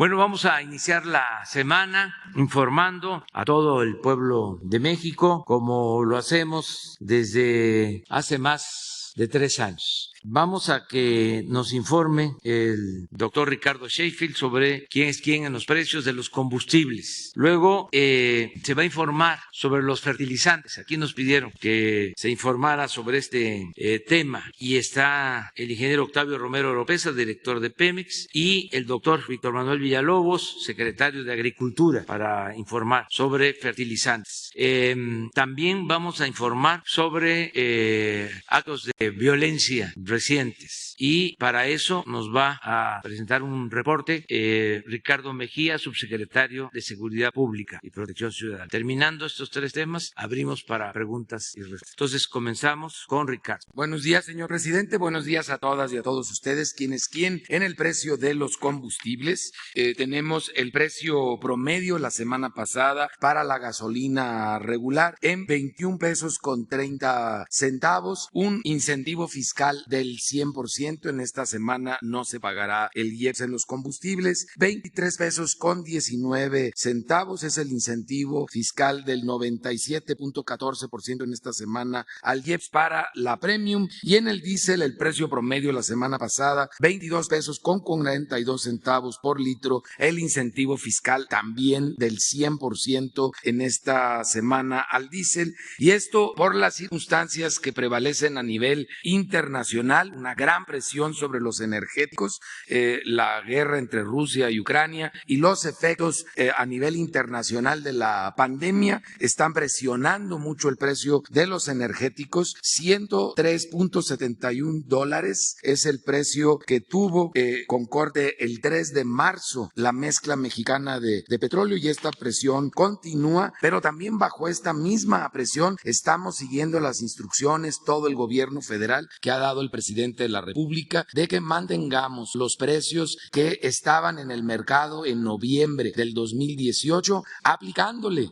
Bueno, vamos a iniciar la semana informando a todo el pueblo de México, como lo hacemos desde hace más de 3 años. Vamos a que nos informe el doctor Ricardo Sheffield sobre quién es quién en los precios de los combustibles. Luego se va a informar sobre los fertilizantes. Aquí nos pidieron que se informara sobre este tema y está el ingeniero Octavio Romero Oropesa, director de Pemex, y el doctor Víctor Manuel Villalobos, secretario de Agricultura, para informar sobre fertilizantes. También vamos a informar sobre actos de violencia recientes y para eso nos va a presentar un reporte Ricardo Mejía, subsecretario de Seguridad Pública y Protección Ciudadana. Terminando estos 3 temas, abrimos para preguntas y respuestas. Entonces comenzamos con Ricardo. Buenos días, señor presidente. Buenos días a todas y a todos ustedes. ¿Quién es quién? En el precio de los combustibles, tenemos el precio promedio la semana pasada para la gasolina regular en 21 pesos con 30 centavos, un incentivo fiscal del 100%. En esta semana no se pagará el IEPS en los combustibles. 23 pesos con 19 centavos es el incentivo fiscal del 97.14% en esta semana al IEPS para la Premium. Y en el diésel, el precio promedio la semana pasada, 22 pesos con 42 centavos por litro, el incentivo fiscal también del 100% en esta semana al diésel. Y esto por las circunstancias que prevalecen a nivel internacional, una gran presión sobre los energéticos, la guerra entre Rusia y Ucrania y los efectos a nivel internacional de la pandemia están presionando mucho el precio de los energéticos. $103.71 es el precio que tuvo con corte el 3 de marzo la mezcla mexicana de petróleo, y esta presión continúa, pero también bajo esta misma presión estamos siguiendo las instrucciones, todo el gobierno federal que ha dado el presidente de la República, de que mantengamos los precios que estaban en el mercado en noviembre del 2018, aplicándole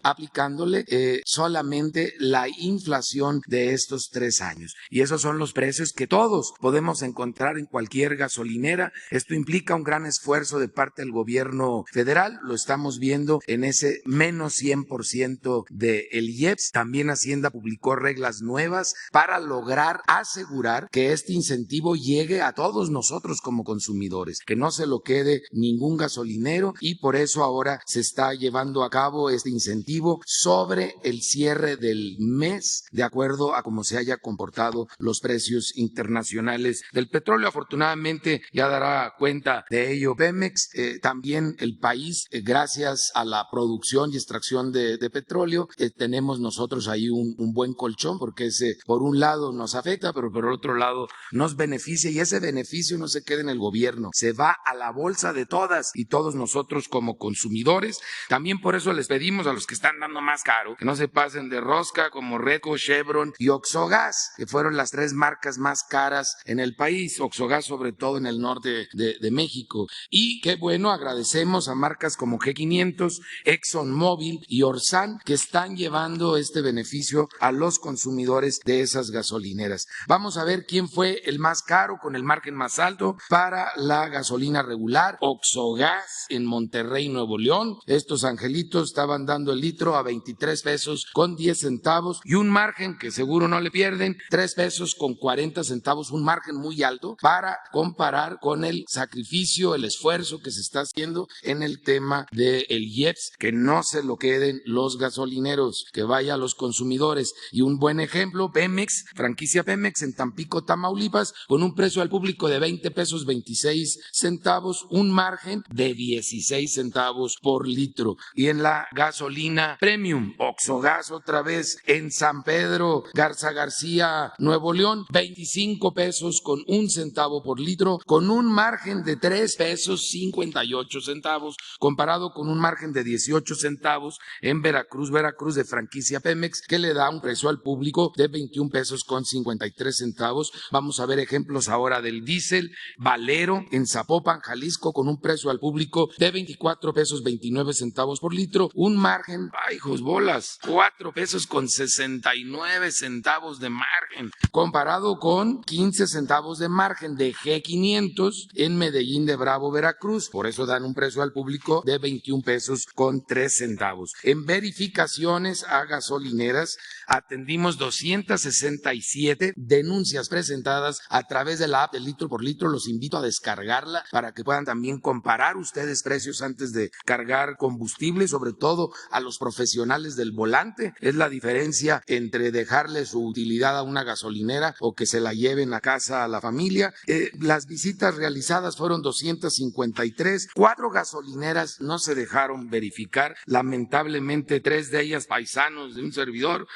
solamente la inflación de estos 3 años. Y esos son los precios que todos podemos encontrar en cualquier gasolinera. Esto implica un gran esfuerzo de parte del gobierno federal, lo estamos viendo en ese menos 100% del IEPS. También Hacienda publicó reglas nuevas para lograr asegurar que este incentivo llegue a todos nosotros como consumidores, que no se lo quede ningún gasolinero, y por eso ahora se está llevando a cabo este incentivo sobre el cierre del mes, de acuerdo a cómo se haya comportado los precios internacionales del petróleo. Afortunadamente ya dará cuenta de ello Pemex. También el país, gracias a la producción y extracción de petróleo, tenemos nosotros ahí un buen colchón, porque ese por un lado nos afecta, pero por otro lado nos beneficia, y ese beneficio no se queda en el gobierno, se va a la bolsa de todas y todos nosotros como consumidores. También por eso les pedimos a los que están dando más caro que no se pasen de rosca, como Redco, Chevron y Oxogas, que fueron las 3 marcas más caras en el país, Oxogas sobre todo en el norte de México. Y qué bueno, agradecemos a marcas como G500, ExxonMobil y Orsan, que están llevando este beneficio a los consumidores de esas gasolineras. Vamos a ver quién fue el más caro con el margen más alto para la gasolina regular. Oxogas en Monterrey, Nuevo León. Estos angelitos estaban dando el litro a 23 pesos con 10 centavos y un margen que seguro no le pierden, 3 pesos con 40 centavos, un margen muy alto para comparar con el sacrificio, el esfuerzo que se está haciendo en el tema del IEPS, que no se lo queden los gasolineros, que vaya a los consumidores. Y un buen ejemplo, Pemex, franquicia Pemex en Tampico, Tamaulipas, con un precio al público de 20 pesos 26 centavos, un margen de 16 centavos por litro. Y en la gasolina premium, Oxogas otra vez en San Pedro Garza García, Nuevo León, 25 pesos con 1 centavo por litro, con un margen de 3 pesos 58 centavos, comparado con un margen de 18 centavos en Veracruz de franquicia Pemex, que le da un precio al público de 21 pesos con 53 centavos. Vamos Vamos a ver ejemplos ahora del diésel. Valero en Zapopan, Jalisco, con un precio al público de 24 pesos 29 centavos por litro, un margen, ¡ay, hijos bolas! 4 pesos con 69 centavos de margen, comparado con 15 centavos de margen de G500 en Medellín de Bravo, Veracruz. Por eso dan un precio al público de 21 pesos con 3 centavos. En verificaciones a gasolineras, atendimos 267 denuncias presentadas a través de la app de Litro por Litro. Los invito a descargarla para que puedan también comparar ustedes precios antes de cargar combustible, sobre todo a los profesionales del volante. Es la diferencia entre dejarle su utilidad a una gasolinera o que se la lleven a casa a la familia. Las visitas realizadas fueron 253. 4 gasolineras no se dejaron verificar. Lamentablemente 3 de ellas paisanos de un servidor.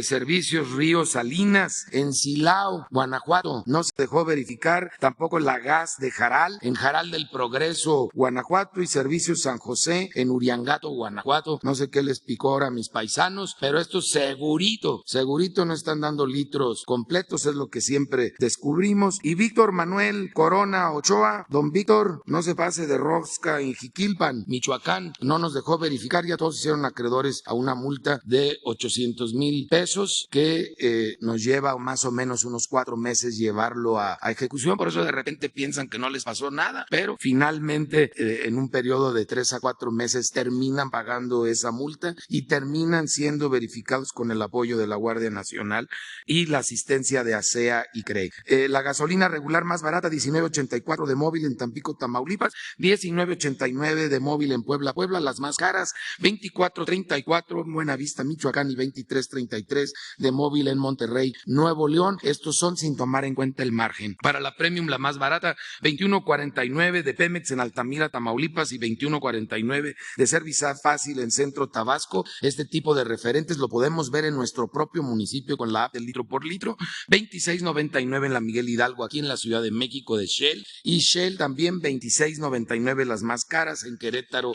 Servicios Río Salinas en Silao, Guanajuato, no se dejó verificar. Tampoco la gas de Jaral en Jaral del Progreso, Guanajuato, y Servicios San José en Uriangato, Guanajuato. No sé qué les picó ahora a mis paisanos, pero estos segurito no están dando litros completos, es lo que siempre descubrimos. Y Víctor Manuel Corona Ochoa, don Víctor, no se pase de rosca en Jiquilpan, Michoacán, no nos dejó verificar. Ya todos hicieron acreedores a una multa de 800,000 pesos que nos lleva más o menos unos 4 meses llevarlo a ejecución. Por eso de repente piensan que no les pasó nada, pero finalmente en un periodo de 3 a 4 meses terminan pagando esa multa y terminan siendo verificados con el apoyo de la Guardia Nacional y la asistencia de ASEA y CRE. La gasolina regular más barata, 19.84 de móvil en Tampico, Tamaulipas, 19.89 de móvil en Puebla. Las más caras, 24.34 en Buenavista, Michoacán, y 23.33 de móvil en Monterrey, Nuevo León. Estos son sin tomar en cuenta el margen. Para la premium, la más barata, 21.49 de Pemex en Altamira, Tamaulipas, y 21.49 de Servisa Fácil en Centro Tabasco. Este tipo de referentes lo podemos ver en nuestro propio municipio con la app del Litro por Litro. 26.99 en la Miguel Hidalgo, aquí en la Ciudad de México, de Shell, y Shell también 26.99 las más caras en Querétaro.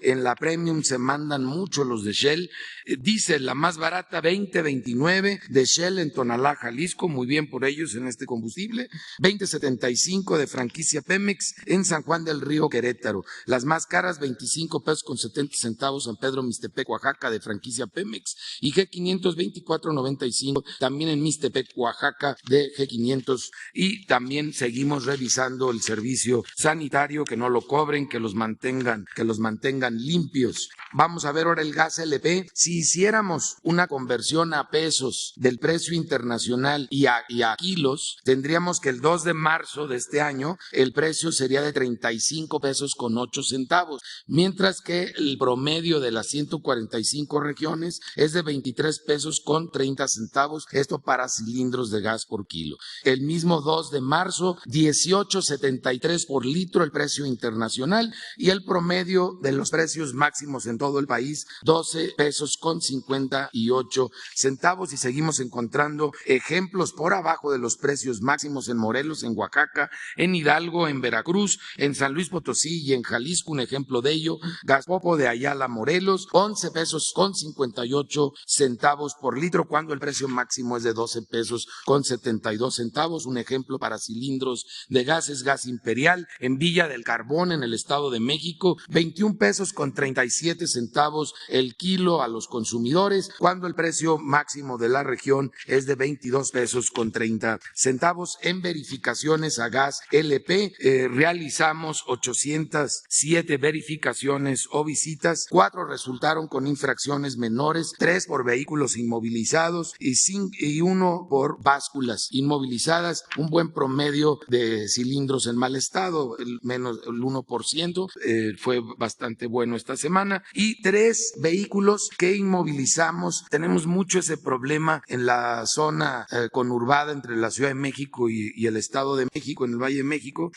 En la premium se mandan mucho los de Shell. Dice la más barata, 20.29 de Shell en Tonalá, Jalisco, muy bien por ellos en este combustible. 20.75 de franquicia Pemex en San Juan del Río, Querétaro. Las más caras, 25 pesos con 70 centavos San Pedro Mixtepec, Oaxaca, de franquicia Pemex, y G500 24.95 también en Mixtepec, Oaxaca, de G500. Y también seguimos revisando el servicio sanitario, que no lo cobren, que los mantengan limpios. Vamos a ver ahora el gas LP. Si hiciéramos una conversión a pesos del precio internacional y a kilos, tendríamos que el 2 de marzo de este año el precio sería de 35 pesos con 8 centavos, mientras que el promedio de las 145 regiones es de 23 pesos con 30 centavos, esto para cilindros de gas por kilo. El mismo 2 de marzo, 18.73 por litro el precio internacional, y el promedio de los precios máximos en todo el país, 12 pesos con 58 centavos, y seguimos encontrando ejemplos por abajo de los precios máximos en Morelos, en Oaxaca, en Hidalgo, en Veracruz, en San Luis Potosí y en Jalisco. Un ejemplo de ello, Gaspopo de Ayala, Morelos, 11 pesos con 58 centavos por litro, cuando el precio máximo es de 12 pesos con 72 centavos. Un ejemplo para cilindros de gas es Gas Imperial en Villa del Carbón, en el Estado de México, 21 pesos con 37 centavos el kilo a los consumidores, cuando el precio máximo de la región es de 22 pesos con 30 centavos. En verificaciones a gas LP, realizamos 807 verificaciones o visitas, 4 resultaron con infracciones menores, 3 por vehículos inmovilizados y 1 por básculas inmovilizadas. Un buen promedio de cilindros en mal estado, menos el 1%, fue bastante bueno esta semana, y 3 vehículos que inmovilizamos. Tenemos mucho ese problema en la zona conurbada entre la Ciudad de México y el Estado de México, en el Valle de México.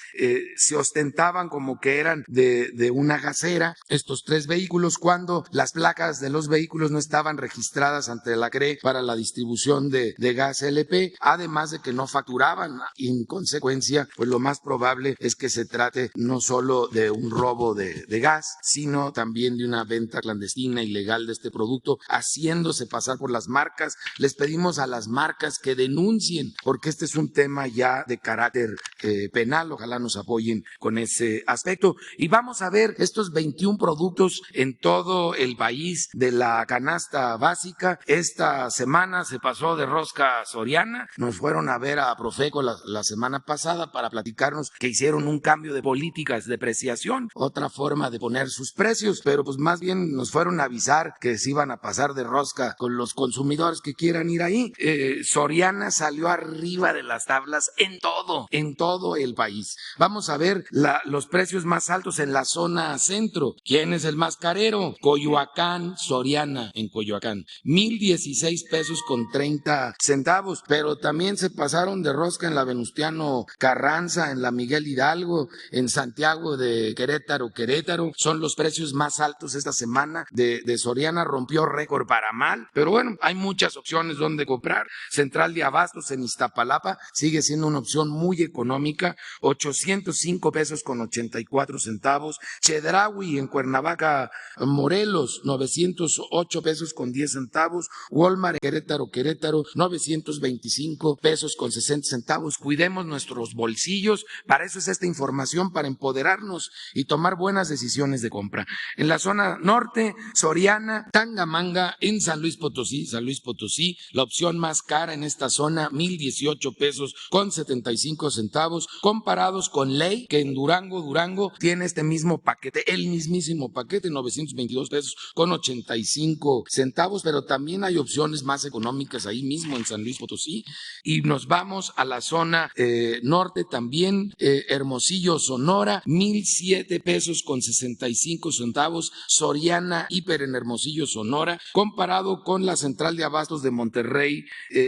Se ostentaban como que eran de una gasera estos 3 vehículos, cuando las placas de los vehículos no estaban registradas ante la CRE para la distribución de gas LP, además de que no facturaban. En consecuencia, pues lo más probable es que se trate no solo de un robo de gas, sino también de una venta clandestina, ilegal de este producto, haciéndose pasar por las marcas. Les pedimos a las marcas que denuncien porque este es un tema ya de carácter penal. Ojalá nos apoyen con ese aspecto. Y vamos a ver estos 21 productos en todo el país de la canasta básica. Esta semana se pasó de rosca Soriana. Nos fueron a ver a Profeco la semana pasada para platicarnos que hicieron un cambio de políticas de depreciación, otra forma de poner sus precios, pero pues más bien nos fueron a avisar que se iban a pasar de rosca con los consumidores que quieran ir ahí. Soriana salió arriba de las tablas en todo el país. Vamos a ver los precios más altos en la zona centro. ¿Quién es el más carero? Coyoacán, Soriana en Coyoacán, 1,016 pesos con 30 centavos, pero también se pasaron de rosca en la Venustiano Carranza, en la Miguel Hidalgo, en Santiago de Querétaro. Son los precios más altos esta semana de Soriana. Rompió récord para mal, pero bueno, hay muchas opciones donde comprar. Central de Abastos en Iztapalapa sigue siendo una opción muy económica, 805 pesos con 84 centavos. Chedraui en Cuernavaca, Morelos, 908 pesos con 10 centavos. Walmart Querétaro, 925 pesos con 60 centavos. Cuidemos nuestros bolsillos, para eso es esta información, para empoderarnos y tomar buenas decisiones de compra. En la zona norte, Soriana, Tangamanga en San Luis Potosí, la opción más cara en esta zona, 1,018 pesos con 75 centavos, comparados con Ley, que en Durango tiene este mismo paquete, el mismísimo paquete, 922 pesos con 85 centavos, pero también hay opciones más económicas ahí mismo en San Luis Potosí. Y nos vamos a la zona norte también, Hermosillo, Sonora, 1,007 pesos con 65 centavos, Soriana Hiper en Hermosillo, Sonora, comparado con la Central de Abastos de Monterrey,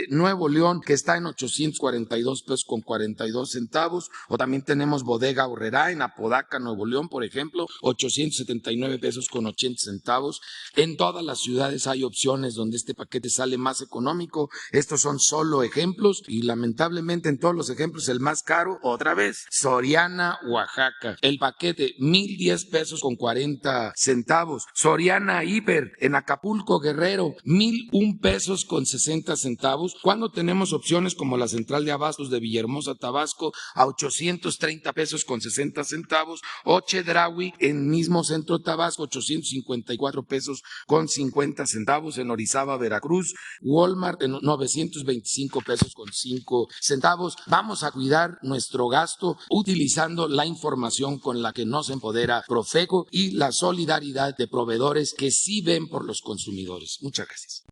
Nuevo León, que está en 842 pesos con 42 centavos, o también tenemos Bodega Aurrerá en Apodaca, Nuevo León, por ejemplo, 879 pesos con 80 centavos. En todas las ciudades hay opciones donde este paquete sale más económico. Estos son solo ejemplos y lamentablemente en todos los ejemplos el más caro, otra vez, Soriana, Oaxaca. El paquete, 1,010 pesos con 40 centavos. Soriana Hiper en Acapulco, Guerrero, 1,001 pesos con 60 centavos, cuando tenemos opciones como la Central de Abastos de Villahermosa, Tabasco, a 830 pesos con 60 centavos, o Chedraui en mismo centro Tabasco, 854 pesos con 50 centavos, en Orizaba, Veracruz, Walmart en 925 pesos con 5 centavos. Vamos a cuidar nuestro gasto utilizando la información con la que nos empodera Profeco y la solidaridad de proveedores que sí ven por los consumidores. Muchas gracias.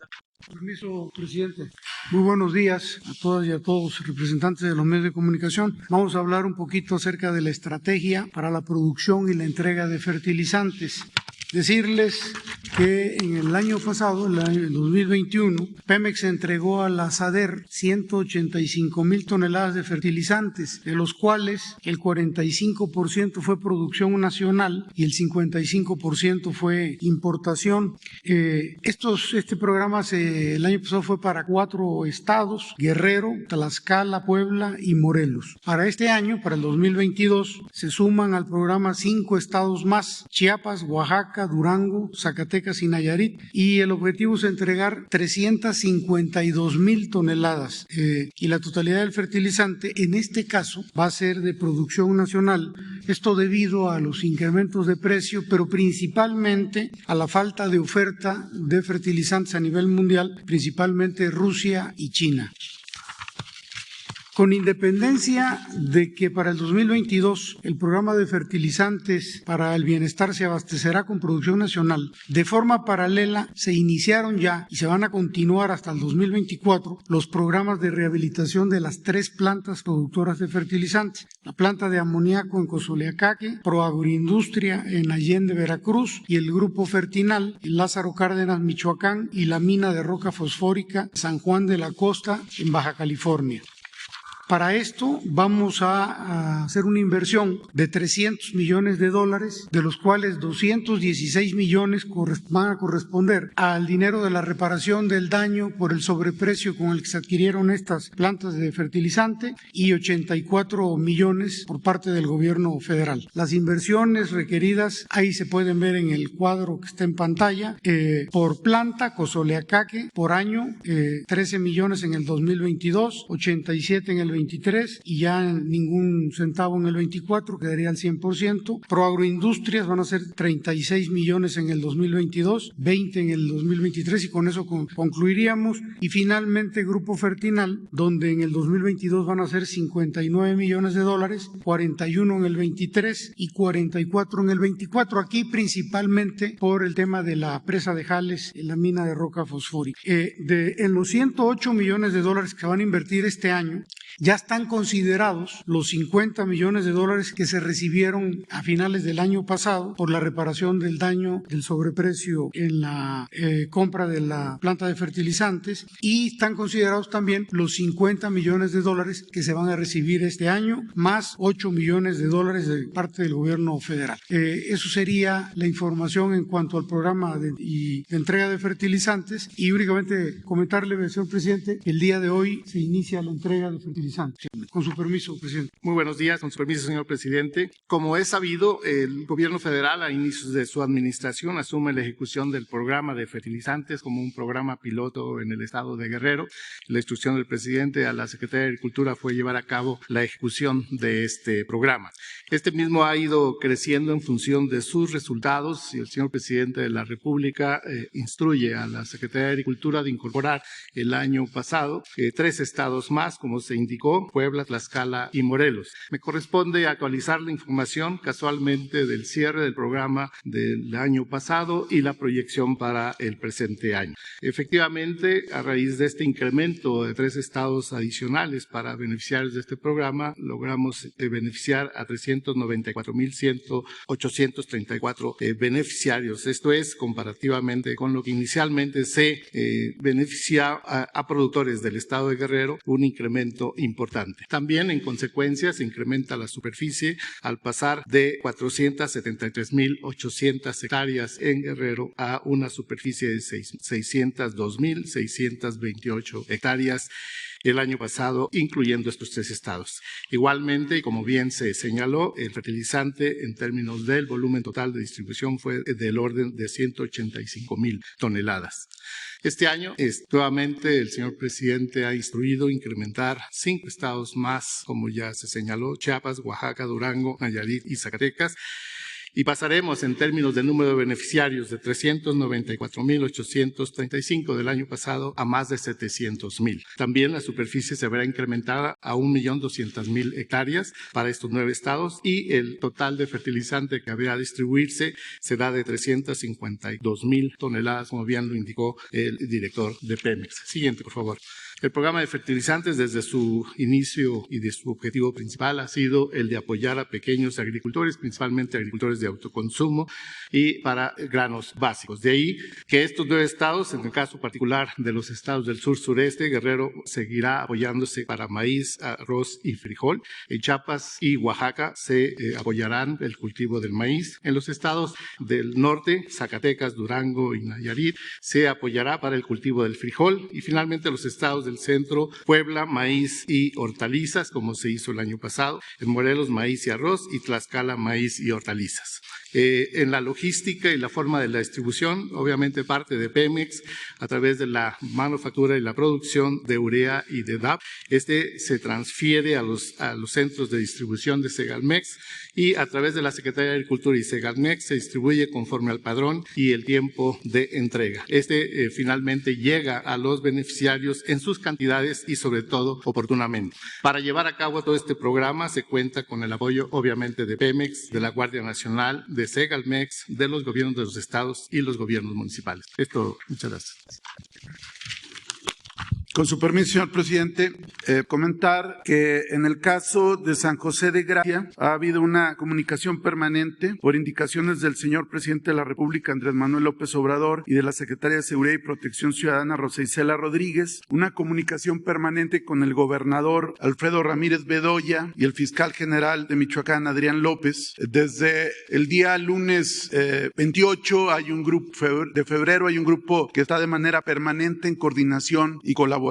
Permiso, presidente. Muy buenos días a todas y a todos representantes de los medios de comunicación. Vamos a hablar un poquito acerca de la estrategia para la producción y la entrega de fertilizantes. Decirles que en el año pasado, el 2021, Pemex entregó a la SADER 185,000 toneladas de fertilizantes, de los cuales el 45% fue producción nacional y el 55% fue importación. Este programa el año pasado fue para 4 estados: Guerrero, Tlaxcala, Puebla y Morelos. Para este año, para el 2022, se suman al programa 5 estados más: Chiapas, Oaxaca, Durango, Zacatecas y Nayarit, y el objetivo es entregar 352,000 toneladas y la totalidad del fertilizante en este caso va a ser de producción nacional. Esto debido a los incrementos de precio, pero principalmente a la falta de oferta de fertilizantes a nivel mundial, principalmente Rusia y China. Con independencia de que para el 2022 el programa de fertilizantes para el bienestar se abastecerá con producción nacional, de forma paralela se iniciaron ya y se van a continuar hasta el 2024 los programas de rehabilitación de las 3 plantas productoras de fertilizantes: la planta de amoníaco en Cozoleacaque, Proagroindustria en Allende, Veracruz, y el Grupo Fertinal en Lázaro Cárdenas, Michoacán, y la mina de roca fosfórica San Juan de la Costa en Baja California. Para esto vamos a hacer una inversión de $300 millones, de los cuales 216 millones van a corresponder al dinero de la reparación del daño por el sobreprecio con el que se adquirieron estas plantas de fertilizante y 84 millones por parte del gobierno federal. Las inversiones requeridas, ahí se pueden ver en el cuadro que está en pantalla, por planta, Cozoleacaque, por año, 13 millones en el 2022, 87 en el 23 y ya ningún centavo en el 24, quedaría al 100%. Proagroindustrias van a ser 36 millones en el 2022, 20 en el 2023 y con eso concluiríamos. Y finalmente Grupo Fertinal, donde en el 2022 van a ser 59 millones de dólares, 41 en el 23 y 44 en el 24. Aquí principalmente por el tema de la presa de Jales, en la mina de roca fosfórica. En los 108 millones de dólares que van a invertir este año, ya están considerados los 50 millones de dólares que se recibieron a finales del año pasado por la reparación del daño del sobreprecio en la compra de la planta de fertilizantes, y están considerados también los 50 millones de dólares que se van a recibir este año, más 8 millones de dólares de parte del gobierno federal. Eso sería la información en cuanto al programa de entrega de fertilizantes, y únicamente comentarle, señor presidente, que el día de hoy se inicia la entrega de fertilizantes. Con su permiso, presidente. Muy buenos días, con su permiso, señor presidente. Como es sabido, el gobierno federal a inicios de su administración asume la ejecución del programa de fertilizantes como un programa piloto en el estado de Guerrero. La instrucción del presidente a la Secretaría de Agricultura fue llevar a cabo la ejecución de este programa. Este mismo ha ido creciendo en función de sus resultados y el señor presidente de la República instruye a la Secretaría de Agricultura de incorporar el año pasado 3 estados más, como se indicó, Puebla, Tlaxcala y Morelos. Me corresponde actualizar la información casualmente del cierre del programa del año pasado y la proyección para el presente año. Efectivamente, a raíz de este incremento de 3 estados adicionales para beneficiarios de este programa, logramos beneficiar a 394,834 beneficiarios. Esto es, comparativamente con lo que inicialmente se beneficia a productores del estado de Guerrero, un incremento importante. También, en consecuencia, se incrementa la superficie al pasar de 473,800 hectáreas en Guerrero a una superficie de 602,628 hectáreas el año pasado, incluyendo estos 3 estados. Igualmente, y como bien se señaló, el fertilizante en términos del volumen total de distribución fue del orden de 185,000 toneladas. Este año, nuevamente, el señor presidente ha instruido incrementar 5 estados más, como ya se señaló: Chiapas, Oaxaca, Durango, Nayarit y Zacatecas. Y pasaremos en términos del número de beneficiarios de 394,835 del año pasado a más de 700,000. También la superficie se verá incrementada a 1,200,000 hectáreas para estos 9 estados y el total de fertilizante que habrá a distribuirse será de 352,000 toneladas, como bien lo indicó el director de Pemex. Siguiente, por favor. El programa de fertilizantes, desde su inicio y de su objetivo principal, ha sido el de apoyar a pequeños agricultores, principalmente agricultores de autoconsumo y para granos básicos. De ahí que estos 9 estados, en el caso particular de los estados del sur-sureste, Guerrero seguirá apoyándose para maíz, arroz y frijol. En Chiapas y Oaxaca se apoyarán el cultivo del maíz. En los estados del norte, Zacatecas, Durango y Nayarit, se apoyará para el cultivo del frijol. Y finalmente los estados del centro, Puebla, maíz y hortalizas, como se hizo el año pasado. En Morelos, maíz y arroz, y Tlaxcala, maíz y hortalizas. En la logística y la forma de la distribución, obviamente parte de Pemex a través de la manufactura y la producción de urea y de DAP. Se transfiere a los centros de distribución de Segalmex y a través de la Secretaría de Agricultura y Segalmex se distribuye conforme al padrón y el tiempo de entrega. Finalmente llega a los beneficiarios en sus cantidades y sobre todo oportunamente. Para llevar a cabo todo este programa se cuenta con el apoyo obviamente de Pemex, de la Guardia Nacional, de Segalmex, de los gobiernos de los estados y los gobiernos municipales. Muchas gracias. Con su permiso, señor presidente, comentar que en el caso de San José de Gracia ha habido una comunicación permanente por indicaciones del señor presidente de la República, Andrés Manuel López Obrador, y de la secretaria de Seguridad y Protección Ciudadana, Rosa Isela Rodríguez, una comunicación permanente con el gobernador Alfredo Ramírez Bedoya y el fiscal general de Michoacán, Adrián López. Desde el día lunes 28 hay un grupo de febrero, hay un grupo que está de manera permanente en coordinación y colaboración.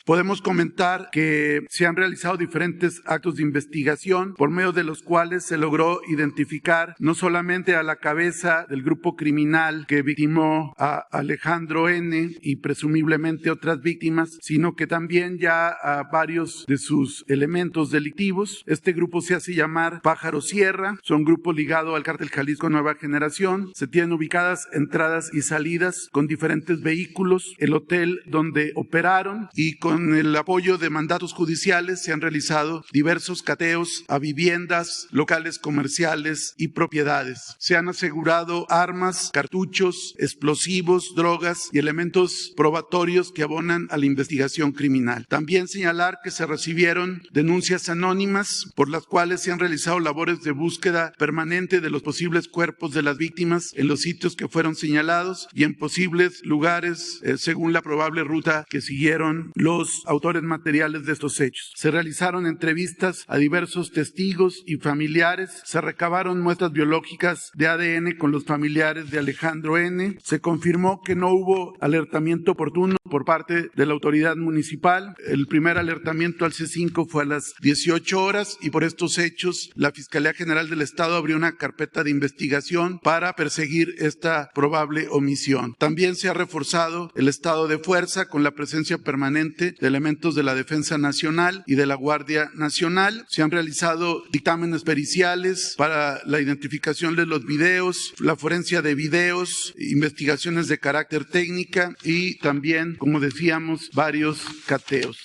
Podemos comentar que se han realizado diferentes actos de investigación por medio de los cuales se logró identificar no solamente a la cabeza del grupo criminal que victimó a Alejandro N. y presumiblemente otras víctimas, sino que también ya a varios de sus elementos delictivos. Este grupo se hace llamar Pájaro Sierra, son grupo ligado al Cártel Jalisco Nueva Generación. Se tienen ubicadas entradas y salidas con diferentes vehículos, el hotel donde operaron, y con el apoyo de mandatos judiciales se han realizado diversos cateos a viviendas, locales comerciales y propiedades. Se han asegurado armas, cartuchos, explosivos, drogas y elementos probatorios que abonan a la investigación criminal. También señalar que se recibieron denuncias anónimas por las cuales se han realizado labores de búsqueda permanente de los posibles cuerpos de las víctimas en los sitios que fueron señalados y en posibles lugares según la probable ruta que siguieron los autores materiales de estos hechos. Se realizaron entrevistas a diversos testigos y familiares, se recabaron muestras biológicas de ADN con los familiares de Alejandro N. Se confirmó que no hubo alertamiento oportuno por parte de la autoridad municipal. El primer alertamiento al C5 fue a las 18 horas y por estos hechos la Fiscalía General del Estado abrió una carpeta de investigación para perseguir esta probable omisión. También se ha reforzado el estado de fuerza con la presencia permanente de elementos de la Defensa Nacional y de la Guardia Nacional. Se han realizado dictámenes periciales para la identificación de los videos, la forencia de videos, investigaciones de carácter técnica y también, como decíamos, varios cateos.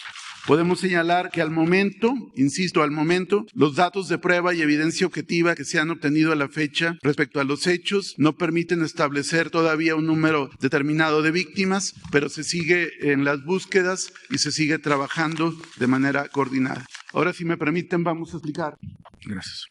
Podemos señalar que al momento, insisto, al momento, los datos de prueba y evidencia objetiva que se han obtenido a la fecha respecto a los hechos no permiten establecer todavía un número determinado de víctimas, pero se sigue en las búsquedas y se sigue trabajando de manera coordinada. Ahora, si me permiten, vamos a explicar. Gracias.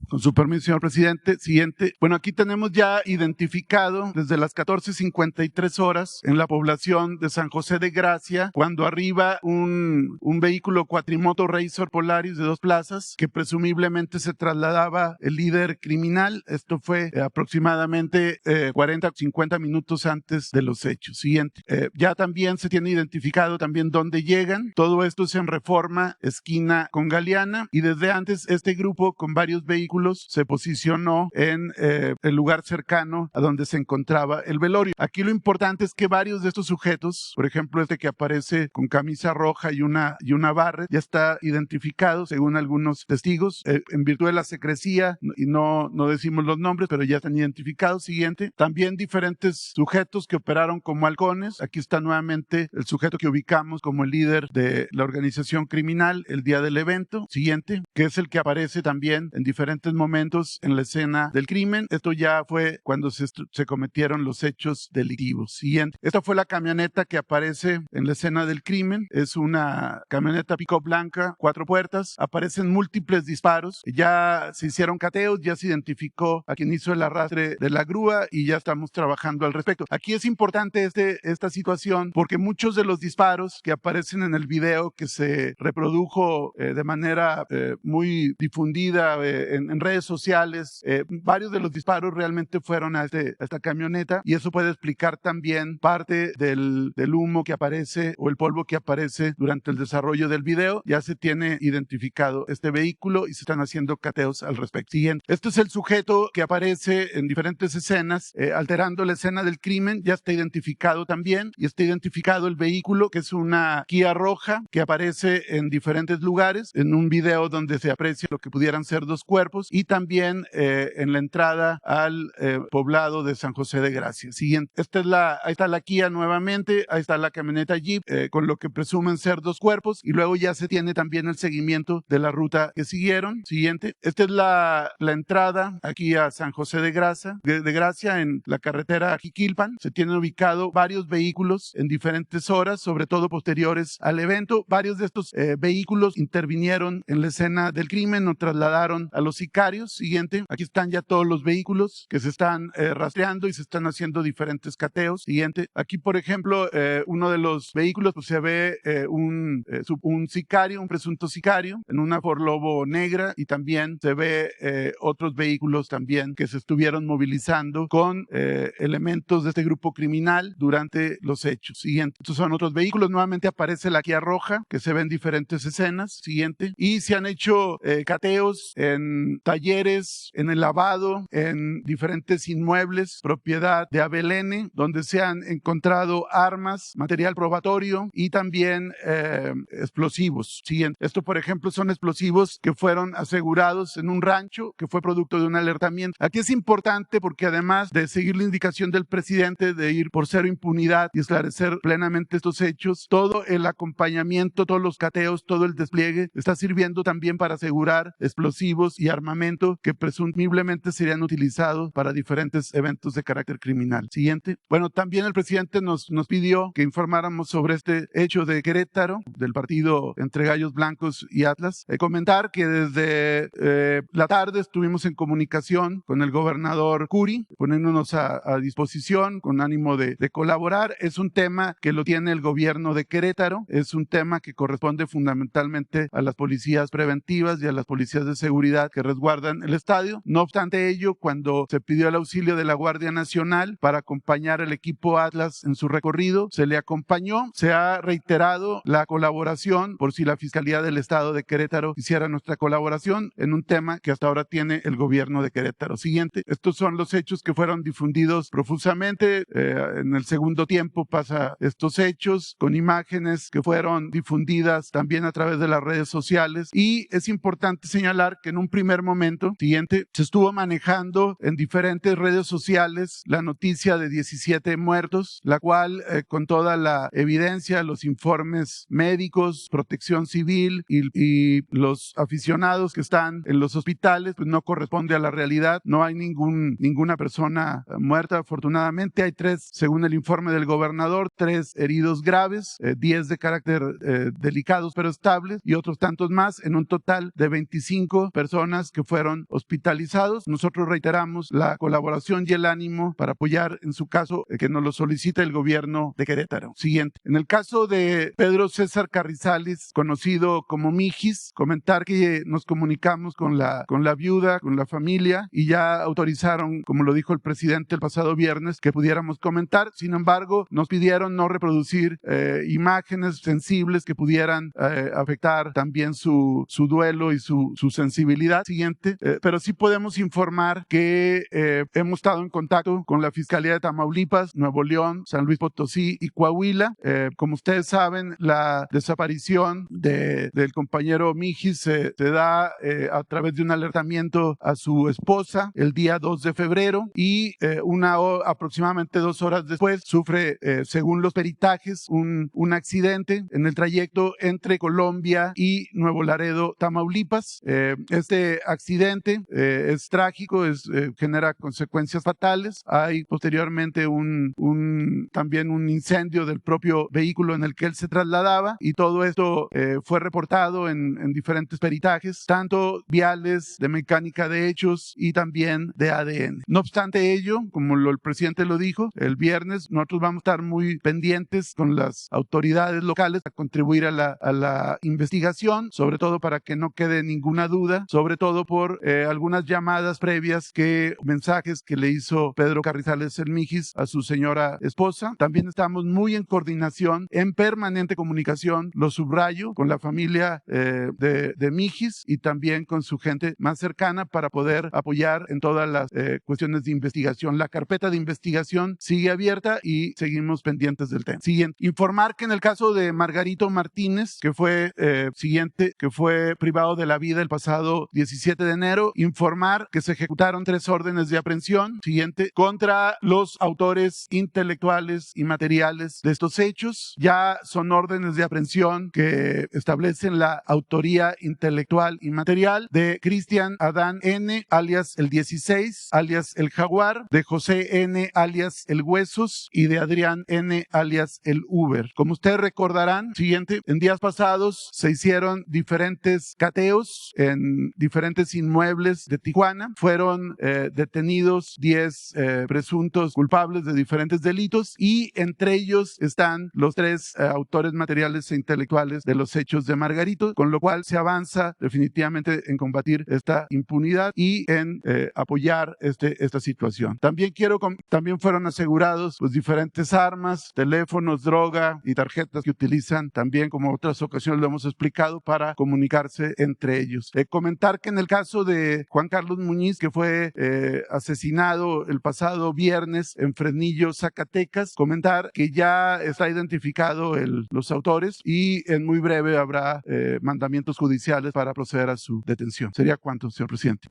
Con su permiso, señor presidente. Siguiente. Bueno, aquí tenemos ya identificado desde las 14:53 horas en la población de San José de Gracia, cuando arriba un vehículo cuatrimoto Razor Polaris de 2 plazas, que presumiblemente se trasladaba el líder criminal. Esto fue aproximadamente 40 o 50 minutos antes de los hechos. Siguiente. Ya también se tiene identificado también dónde llegan. Todo esto es en Reforma, esquina con Galeana, y desde antes este grupo con varios vehículos se posicionó en el lugar cercano a donde se encontraba el velorio. Aquí lo importante es que varios de estos sujetos, por ejemplo este que aparece con camisa roja y una barra, ya está identificado según algunos testigos en virtud de la secrecía, y no decimos los nombres, pero ya están identificados. Siguiente. También diferentes sujetos que operaron como halcones. Aquí está nuevamente el sujeto que ubicamos como el líder de la organización criminal el día del evento. Siguiente, que es el que aparece también en diferentes momentos en la escena del crimen. Esto ya fue cuando se cometieron los hechos delictivos. Siguiente. Esta fue la camioneta que aparece en la escena del crimen. Es una camioneta pick-up blanca, 4 puertas. Aparecen múltiples disparos. Ya se hicieron cateos, ya se identificó a quien hizo el arrastre de la grúa y ya estamos trabajando al respecto. Aquí es importante esta situación porque muchos de los disparos que aparecen en el video que se reprodujo de manera muy difundida en redes sociales, varios de los disparos realmente fueron a esta camioneta, y eso puede explicar también parte del humo que aparece o el polvo que aparece durante el desarrollo del video. Ya se tiene identificado este vehículo y se están haciendo cateos al respecto. Siguiente. Este es el sujeto que aparece en diferentes escenas alterando la escena del crimen. Ya está identificado también, y está identificado el vehículo, que es una Kia roja que aparece en diferentes lugares en un video donde se aprecia lo que pudieran ser 2 cuerpos. cuerpos y también en la entrada al poblado de San José de Gracia. Siguiente. Ahí está la Kia nuevamente, ahí está la camioneta Jeep con lo que presumen ser 2 cuerpos y luego ya se tiene también el seguimiento de la ruta que siguieron. Siguiente. Esta es la entrada aquí a San José de Gracia en la carretera Jiquilpan. Se tienen ubicado varios vehículos en diferentes horas, sobre todo posteriores al evento. Varios de estos vehículos intervinieron en la escena del crimen o trasladaron a los sicarios. Siguiente. Aquí están ya todos los vehículos que se están rastreando y se están haciendo diferentes cateos. Siguiente. Aquí, por ejemplo, uno de los vehículos pues, se ve un sicario, un presunto sicario, en una Ford Lobo negra y también se ve otros vehículos también que se estuvieron movilizando con elementos de este grupo criminal durante los hechos. Siguiente. Estos son otros vehículos. Nuevamente aparece la Kia roja que se ve en diferentes escenas. Siguiente. Y se han hecho cateos en talleres, en el lavado, en diferentes inmuebles, propiedad de Abel N., donde se han encontrado armas, material probatorio y también explosivos. Siguiente. Esto, por ejemplo, son explosivos que fueron asegurados en un rancho que fue producto de un alertamiento. Aquí es importante porque además de seguir la indicación del presidente de ir por cero impunidad y esclarecer plenamente estos hechos, todo el acompañamiento, todos los cateos, todo el despliegue está sirviendo también para asegurar explosivos y armamento que presumiblemente serían utilizados para diferentes eventos de carácter criminal. Siguiente. Bueno, también el presidente nos pidió que informáramos sobre este hecho de Querétaro, del partido entre Gallos Blancos y Atlas. Comentar que desde la tarde estuvimos en comunicación con el gobernador Curi, poniéndonos a disposición con ánimo de colaborar. Es un tema que lo tiene el gobierno de Querétaro, es un tema que corresponde fundamentalmente a las policías preventivas y a las policías de seguridad que resguardan el estadio. No obstante ello, cuando se pidió el auxilio de la Guardia Nacional para acompañar al equipo Atlas en su recorrido, se le acompañó. Se ha reiterado la colaboración por si la Fiscalía del Estado de Querétaro quisiera nuestra colaboración en un tema que hasta ahora tiene el gobierno de Querétaro. Siguiente. Estos son los hechos que fueron difundidos profusamente. En el segundo tiempo pasa estos hechos con imágenes que fueron difundidas también a través de las redes sociales y es importante señalar que en un primer momento, siguiente, se estuvo manejando en diferentes redes sociales la noticia de 17 muertos, la cual con toda la evidencia, los informes médicos, protección civil y los aficionados que están en los hospitales, pues no corresponde a la realidad. No hay ninguna persona muerta, afortunadamente. Hay 3, según el informe del gobernador, 3 heridos graves, 10 de carácter delicados pero estables y otros tantos más, en un total de 25 personas que fueron hospitalizados. Nosotros reiteramos la colaboración y el ánimo para apoyar en su caso que nos lo solicita el gobierno de Querétaro. Siguiente. En el caso de Pedro César Carrizales, conocido como Mijis, comentar que nos comunicamos con la viuda, con la familia y ya autorizaron, como lo dijo el presidente el pasado viernes, que pudiéramos comentar. Sin embargo, nos pidieron no reproducir imágenes sensibles que pudieran afectar también su duelo y su sensibilidad. Siguiente. Pero sí podemos informar que hemos estado en contacto con la Fiscalía de Tamaulipas, Nuevo León, San Luis Potosí y Coahuila. Como ustedes saben, la desaparición del compañero Mijis se da a través de un alertamiento a su esposa el día 2 de febrero y aproximadamente 2 horas después sufre, según los peritajes, un accidente en el trayecto entre Colombia y Nuevo Laredo, Tamaulipas. Este accidente es trágico, genera consecuencias fatales. Hay posteriormente también un incendio del propio vehículo en el que él se trasladaba y todo esto fue reportado en diferentes peritajes, tanto viales, de mecánica de hechos y también de ADN. No obstante ello, como el presidente lo dijo, el viernes nosotros vamos a estar muy pendientes con las autoridades locales a contribuir a la investigación, sobre todo para que no quede ninguna duda, sobre todo por algunas llamadas previas, mensajes que le hizo Pedro Carrizales el Mijis a su señora esposa. También estamos muy en coordinación, en permanente comunicación, lo subrayo, con la familia de Mijis y también con su gente más cercana para poder apoyar en todas las cuestiones de investigación. La carpeta de investigación sigue abierta y seguimos pendientes del tema. Siguiente. Informar que en el caso de Margarito Martínez, que fue privado de la vida el pasado 17 17 de enero, informar que se ejecutaron 3 órdenes de aprehensión, siguiente, contra los autores intelectuales y materiales de estos hechos. Ya son órdenes de aprehensión que establecen la autoría intelectual y material de Cristian Adán N., alias el 16, alias el Jaguar, de José N., alias el Huesos, y de Adrián N., alias el Uber. Como ustedes recordarán, siguiente, en días pasados se hicieron diferentes cateos en diferentes inmuebles de Tijuana. Fueron detenidos 10 presuntos culpables de diferentes delitos, y entre ellos están los 3 autores materiales e intelectuales de los hechos de Margarito, con lo cual se avanza definitivamente en combatir esta impunidad y en apoyar esta situación. También fueron asegurados pues, diferentes armas, teléfonos, droga y tarjetas que utilizan también, como otras ocasiones lo hemos explicado, para comunicarse entre ellos. Comentar que en el caso de Juan Carlos Muñiz, que fue asesinado el pasado viernes en Fresnillo, Zacatecas, comentar que ya está identificado los autores y en muy breve habrá mandamientos judiciales para proceder a su detención. ¿Sería cuánto, señor presidente?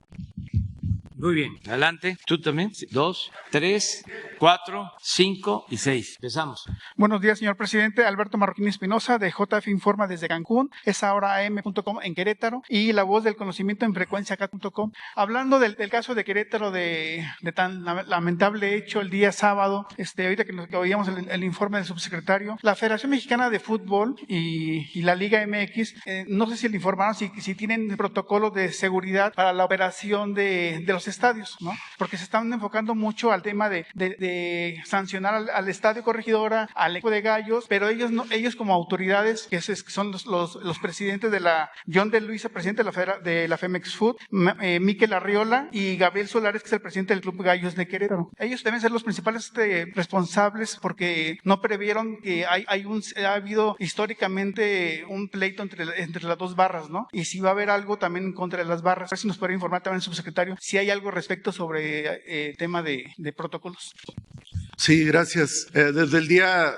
Muy bien, adelante. ¿Tú también? 2, 3, 4, 5 y 6. Empezamos. Buenos días, señor presidente. Alberto Marroquín Espinosa, de JF Informa desde Cancún, es ahora am.com en Querétaro, y La Voz del Conocimiento en frecuenciacat.com. Hablando del caso de Querétaro, de tan lamentable hecho el día sábado, ahorita que oíamos el informe del subsecretario, la Federación Mexicana de Fútbol y la Liga MX, no sé si le informaron si tienen protocolos de seguridad para la operación de los estadios, ¿no? Porque se están enfocando mucho al tema de sancionar al Estadio Corregidora, al equipo de Gallos, pero ellos como autoridades, que son los presidentes de John de Luisa, presidente de la Femex Food, Miquel Arriola y Gabriel Solares, que es el presidente del Club Gallos de Querétaro. Ellos deben ser los principales responsables, porque no previeron que ha habido históricamente un pleito entre las dos barras, ¿no? Y si va a haber algo también en contra de las barras. A ver si nos puede informar también el subsecretario si hay algo respecto sobre tema de protocolos. Sí, gracias. Desde el día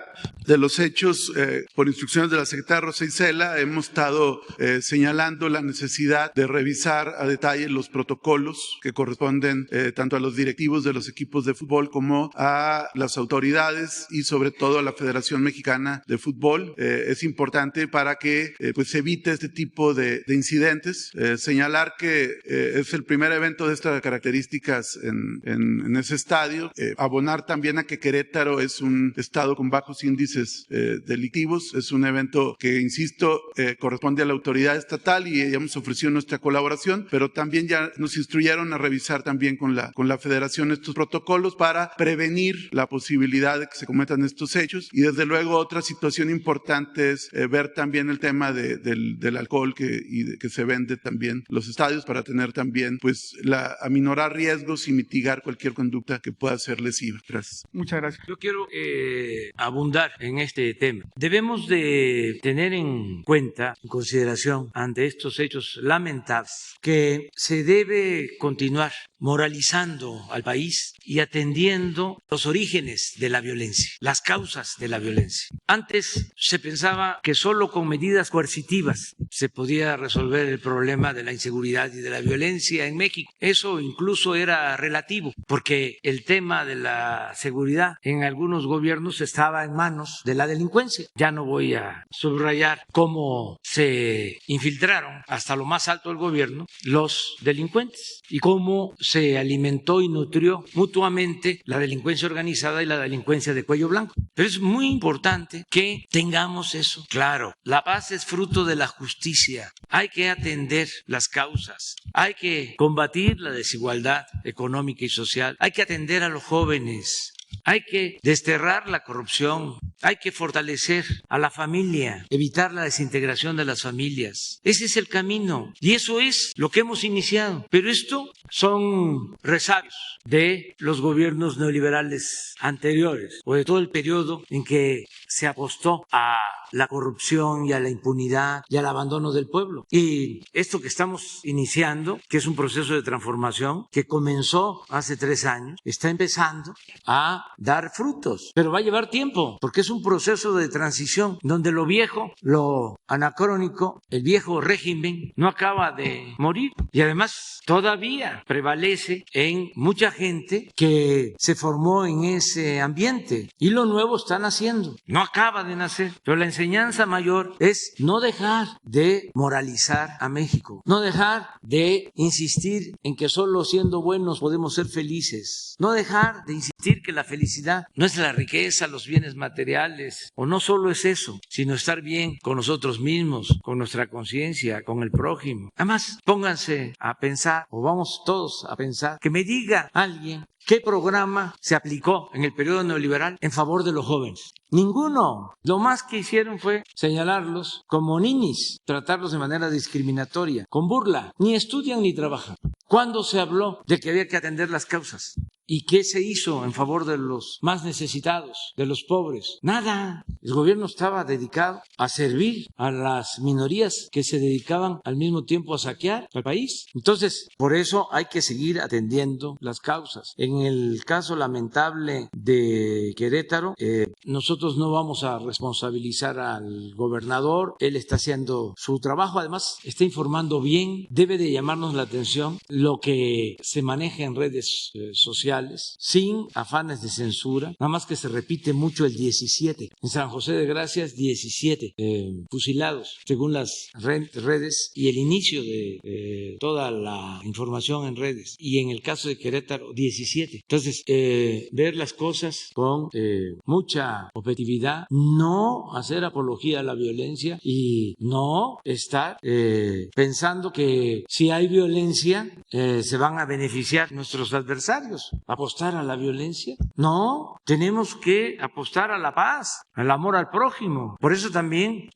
de los hechos, por instrucciones de la secretaria Rosa Isela, hemos estado señalando la necesidad de revisar a detalle los protocolos que corresponden tanto a los directivos de los equipos de fútbol como a las autoridades y sobre todo a la Federación Mexicana de Fútbol. Es importante para que pues se evite este tipo de incidentes. Señalar que es el primer evento de estas características en ese estadio. Abonar también a que Querétaro es un estado con bajos índices delictivos. Es un evento que, insisto, corresponde a la autoridad estatal y hemos ofrecido nuestra colaboración, pero también ya nos instruyeron a revisar también con la federación estos protocolos para prevenir la posibilidad de que se cometan estos hechos. Y desde luego otra situación importante es ver también el tema del alcohol que se vende también en los estadios, para tener también pues aminorar riesgos y mitigar cualquier conducta que pueda ser lesiva. Gracias. Muchas gracias. Yo quiero abundar en este tema. Debemos de tener en cuenta, en consideración, ante estos hechos lamentables, que se debe continuar moralizando al país y atendiendo los orígenes de la violencia, las causas de la violencia. Antes se pensaba que solo con medidas coercitivas se podía resolver el problema de la inseguridad y de la violencia en México. Eso incluso era relativo, porque el tema de la seguridad en algunos gobiernos estaba en manos de la delincuencia. Ya no voy a subrayar cómo se infiltraron hasta lo más alto del gobierno los delincuentes y cómo se alimentó y nutrió mutuamente la delincuencia organizada y la delincuencia de cuello blanco. Pero es muy importante que tengamos eso claro. La paz es fruto de la justicia. Hay que atender las causas. Hay que combatir la desigualdad económica y social. Hay que atender a los jóvenes. Hay que desterrar la corrupción, hay que fortalecer a la familia, evitar la desintegración de las familias. Ese es el camino y eso es lo que hemos iniciado. Pero esto son resabios de los gobiernos neoliberales anteriores o de todo el periodo en que se apostó a la corrupción y a la impunidad y al abandono del pueblo. Y esto que estamos iniciando, que es un proceso de transformación que comenzó hace 3 años, está empezando a dar frutos, pero va a llevar tiempo porque es un proceso de transición donde lo viejo, lo anacrónico, el viejo régimen no acaba de morir y además todavía prevalece en mucha gente que se formó en ese ambiente y lo nuevo está naciendo, no acaba de nacer, pero la enseñanza mayor es no dejar de moralizar a México, no dejar de insistir en que solo siendo buenos podemos ser felices, no dejar de insistir que la felicidad no es la riqueza, los bienes materiales, o no solo es eso, sino estar bien con nosotros mismos, con nuestra conciencia, con el prójimo. Además, pónganse a pensar, o vamos todos a pensar, que me diga alguien ¿qué programa se aplicó en el periodo neoliberal en favor de los jóvenes? Ninguno. Lo más que hicieron fue señalarlos como ninis, tratarlos de manera discriminatoria, con burla. Ni estudian ni trabajan. ¿Cuándo se habló de que había que atender las causas? ¿Y qué se hizo en favor de los más necesitados, de los pobres? Nada. El gobierno estaba dedicado a servir a las minorías que se dedicaban al mismo tiempo a saquear al país. Entonces, por eso hay que seguir atendiendo las causas. En el caso lamentable de Querétaro, nosotros no vamos a responsabilizar al gobernador. Él está haciendo su trabajo. Además, está informando bien. Debe de llamarnos la atención lo que se maneja en redes sociales sin afanes de censura, nada más que se repite mucho el 17. En San José de Gracias, 17 fusilados, según las redes, y el inicio de toda la información en redes. Y en el caso de Querétaro, 17. Entonces, ver las cosas con mucha objetividad, no hacer apología a la violencia y no estar pensando que si hay violencia se van a beneficiar nuestros adversarios. ¿Apostar a la violencia? No, tenemos que apostar a la paz, al amor al prójimo. Por eso también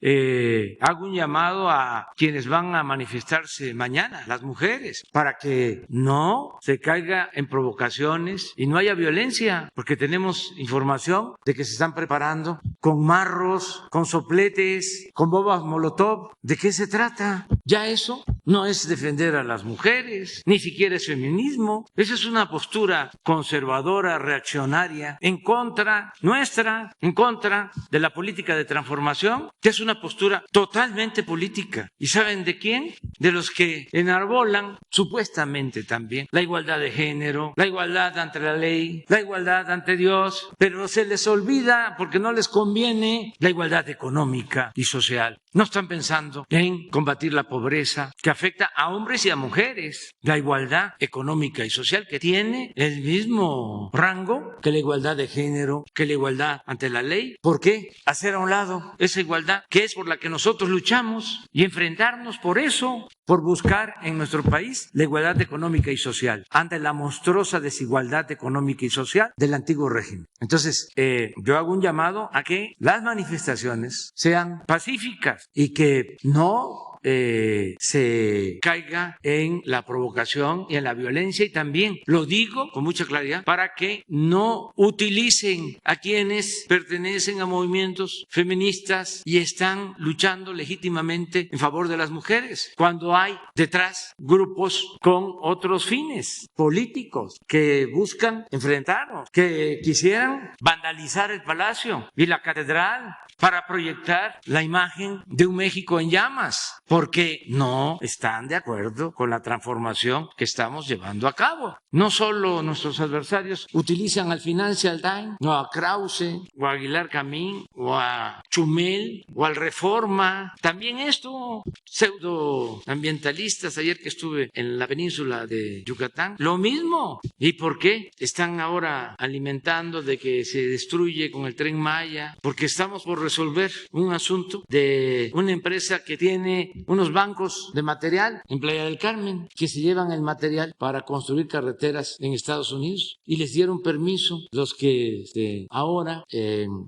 hago un llamado a quienes van a manifestarse mañana, las mujeres, para que no se caiga en provocaciones y no haya violencia, porque tenemos información de que se están preparando con marros, con sopletes, con bombas molotov. ¿De qué se trata? Ya eso no es defender a las mujeres, ni siquiera es feminismo. Esa es una postura conservadora, reaccionaria, en contra nuestra, en contra de la política de transformación, que es una postura totalmente política. ¿Y saben de quién? De los que enarbolan supuestamente también la igualdad de género, la igualdad ante la ley, la igualdad ante Dios, pero se les olvida porque no les conviene la igualdad económica y social. No están pensando en combatir la pobreza que afecta a hombres y a mujeres, la igualdad económica y social que tiene el mismo rango que la igualdad de género, que la igualdad ante la ley. ¿Por qué hacer a un lado esa igualdad que es por la que nosotros luchamos y enfrentarnos por eso, por buscar en nuestro país la igualdad económica y social ante la monstruosa desigualdad económica y social del antiguo régimen? Entonces, yo hago un llamado a que las manifestaciones sean pacíficas y que no se caiga en la provocación y en la violencia, y también lo digo con mucha claridad para que no utilicen a quienes pertenecen a movimientos feministas y están luchando legítimamente en favor de las mujeres, cuando hay detrás grupos con otros fines políticos que buscan enfrentarnos, que quisieran vandalizar el Palacio y la Catedral para proyectar la imagen de un México en llamas, porque no están de acuerdo con la transformación que estamos llevando a cabo. No solo nuestros adversarios utilizan al Financial Times, o a Krause, o a Aguilar Camín, o a Chumel, o al Reforma. También esto, pseudoambientalistas, ayer que estuve en la península de Yucatán, lo mismo. ¿Y por qué están ahora alimentando de que se destruye con el Tren Maya? Porque estamos por resolver un asunto de una empresa que tiene unos bancos de material en Playa del Carmen que se llevan el material para construir carreteras en Estados Unidos y les dieron permiso los que ahora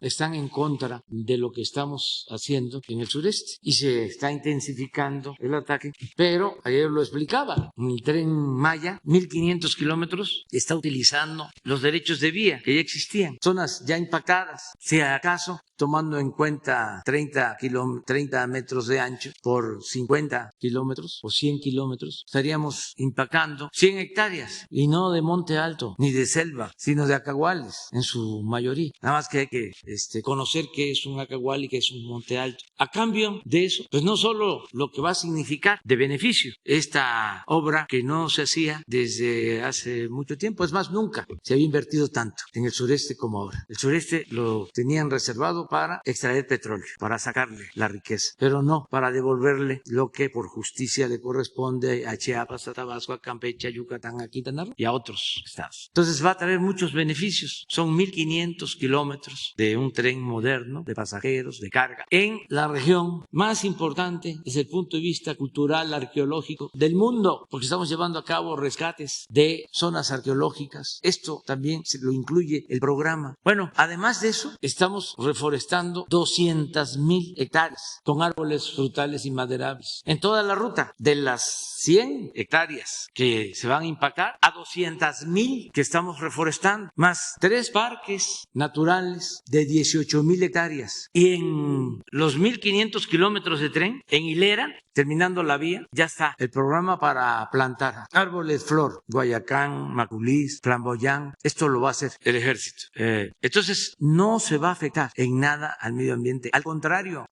están en contra de lo que estamos haciendo en el sureste y se está intensificando el ataque. Pero ayer lo explicaba, el Tren Maya, 1.500 kilómetros, está utilizando los derechos de vía que ya existían, zonas ya impactadas, si acaso tomando en cuenta 30 metros de ancho por 50 kilómetros o 100 kilómetros, estaríamos impactando 100 hectáreas y no de monte alto ni de selva, sino de acahuales en su mayoría. Nada más que hay que conocer qué es un acahual y qué es un monte alto. A cambio de eso, pues no solo lo que va a significar de beneficio esta obra que no se hacía desde hace mucho tiempo, es más, nunca se había invertido tanto en el sureste como ahora. El sureste lo tenían reservado para extraer petróleo, para sacarle la riqueza, pero no para devolverle lo que por justicia le corresponde a Chiapas, a Tabasco, a Campeche, a Yucatán, a Quintana Roo y a otros estados. Entonces va a traer muchos beneficios. Son 1.500 kilómetros de un tren moderno, de pasajeros, de carga, en la región más importante desde el punto de vista cultural, arqueológico del mundo, porque estamos llevando a cabo rescates de zonas arqueológicas. Esto también se lo incluye el programa. Bueno, además de eso, estamos reforestando 200,000 hectáreas con árboles frutales y maderables en toda la ruta, de las 100 hectáreas que se van a impactar a 200,000 que estamos reforestando, más 3 parques naturales de 18,000 hectáreas. Y en los 1.500 kilómetros de tren, en hilera, terminando la vía, ya está el programa para plantar árboles flor, Guayacán, Maculís, Flamboyán. Esto lo va a hacer el ejército. Entonces, no se va a afectar en nada al medio ambiente. Al contrario,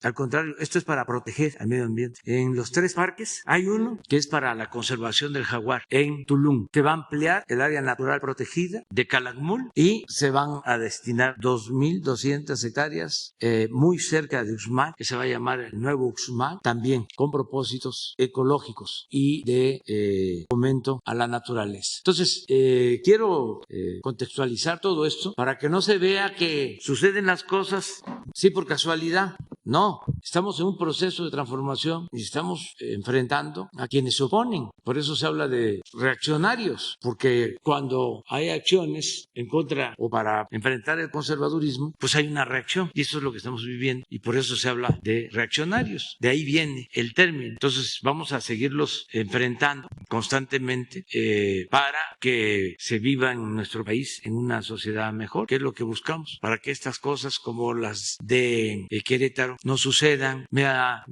esto es para proteger al medio ambiente. En los 3 parques hay uno que es para la conservación del jaguar en Tulum, que va a ampliar el área natural protegida de Calakmul y se van a destinar 2.200 hectáreas muy cerca de Uxmal, que se va a llamar el nuevo Uxmal, también con propósitos ecológicos y de fomento a la naturaleza. Entonces, quiero contextualizar todo esto para que no se vea que suceden las cosas sí por casualidad. No, estamos en un proceso de transformación y estamos enfrentando a quienes se oponen. Por eso se habla de reaccionarios, porque cuando hay acciones en contra o para enfrentar el conservadurismo, pues hay una reacción y eso es lo que estamos viviendo y por eso se habla de reaccionarios. De ahí viene el término. Entonces vamos a seguirlos enfrentando constantemente para que se viva en nuestro país en una sociedad mejor, que es lo que buscamos, para que estas cosas como las de Querétaro no sucedan. Me da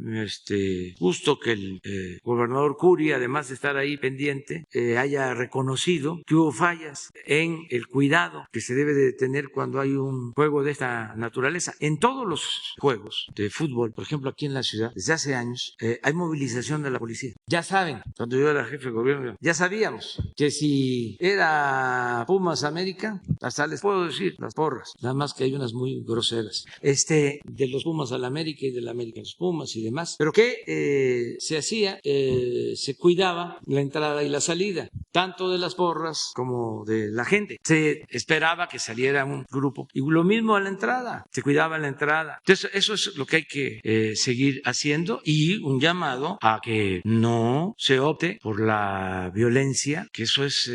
gusto que el gobernador Curi, además de estar ahí pendiente, haya reconocido que hubo fallas en el cuidado que se debe de tener cuando hay un juego de esta naturaleza. En todos los juegos de fútbol, por ejemplo aquí en la ciudad, desde hace años, hay movilización de la policía. Ya saben, cuando yo era jefe de gobierno, ya sabíamos que si era Pumas América, hasta les puedo decir las porras, nada más que hay unas muy groseras, de los Pumas a la América y de la América a los Pumas y demás, pero que se hacía, se cuidaba la entrada y la salida, tanto de las porras como de la gente. Se esperaba que saliera un grupo y lo mismo a la entrada, se cuidaba la entrada. Entonces eso es lo que hay que seguir haciendo y un llamado a que no se opte por la violencia, que eso es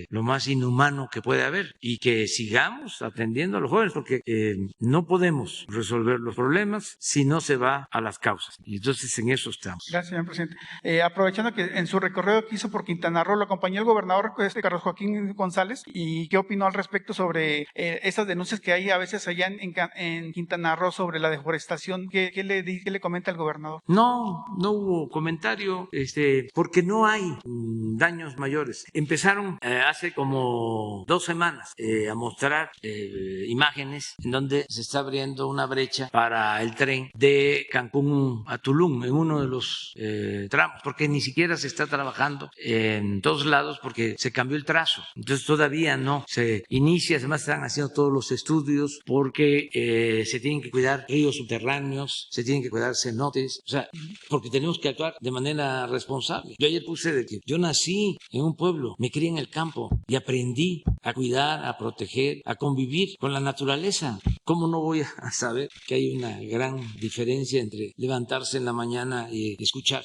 lo más inhumano que puede haber, y que sigamos atendiendo a los jóvenes, porque no podemos resolver los problemas si no se va a las causas. Y entonces en eso estamos. Gracias, señor presidente. Aprovechando que en su recorrido que hizo por Quintana Roo lo acompañó el gobernador Carlos Joaquín González, ¿y qué opinó al respecto sobre esas denuncias que hay a veces allá en Quintana Roo sobre la deforestación? ¿Qué le comenta el gobernador? No hubo comentario, porque no hay daños mayores. Empezaron hace como 2 semanas a mostrar imágenes en donde se está abriendo una brecha para el tren de Cancún a Tulum en uno de los tramos, porque ni siquiera se está trabajando en todos lados asustados porque se cambió el trazo. Entonces todavía no se inicia, además están haciendo todos los estudios porque se tienen que cuidar ríos subterráneos, se tienen que cuidar cenotes, o sea, porque tenemos que actuar de manera responsable. Yo ayer puse de que yo nací en un pueblo, me crié en el campo y aprendí a cuidar, a proteger, a convivir con la naturaleza. ¿Cómo no voy a saber que hay una gran diferencia entre levantarse en la mañana y escuchar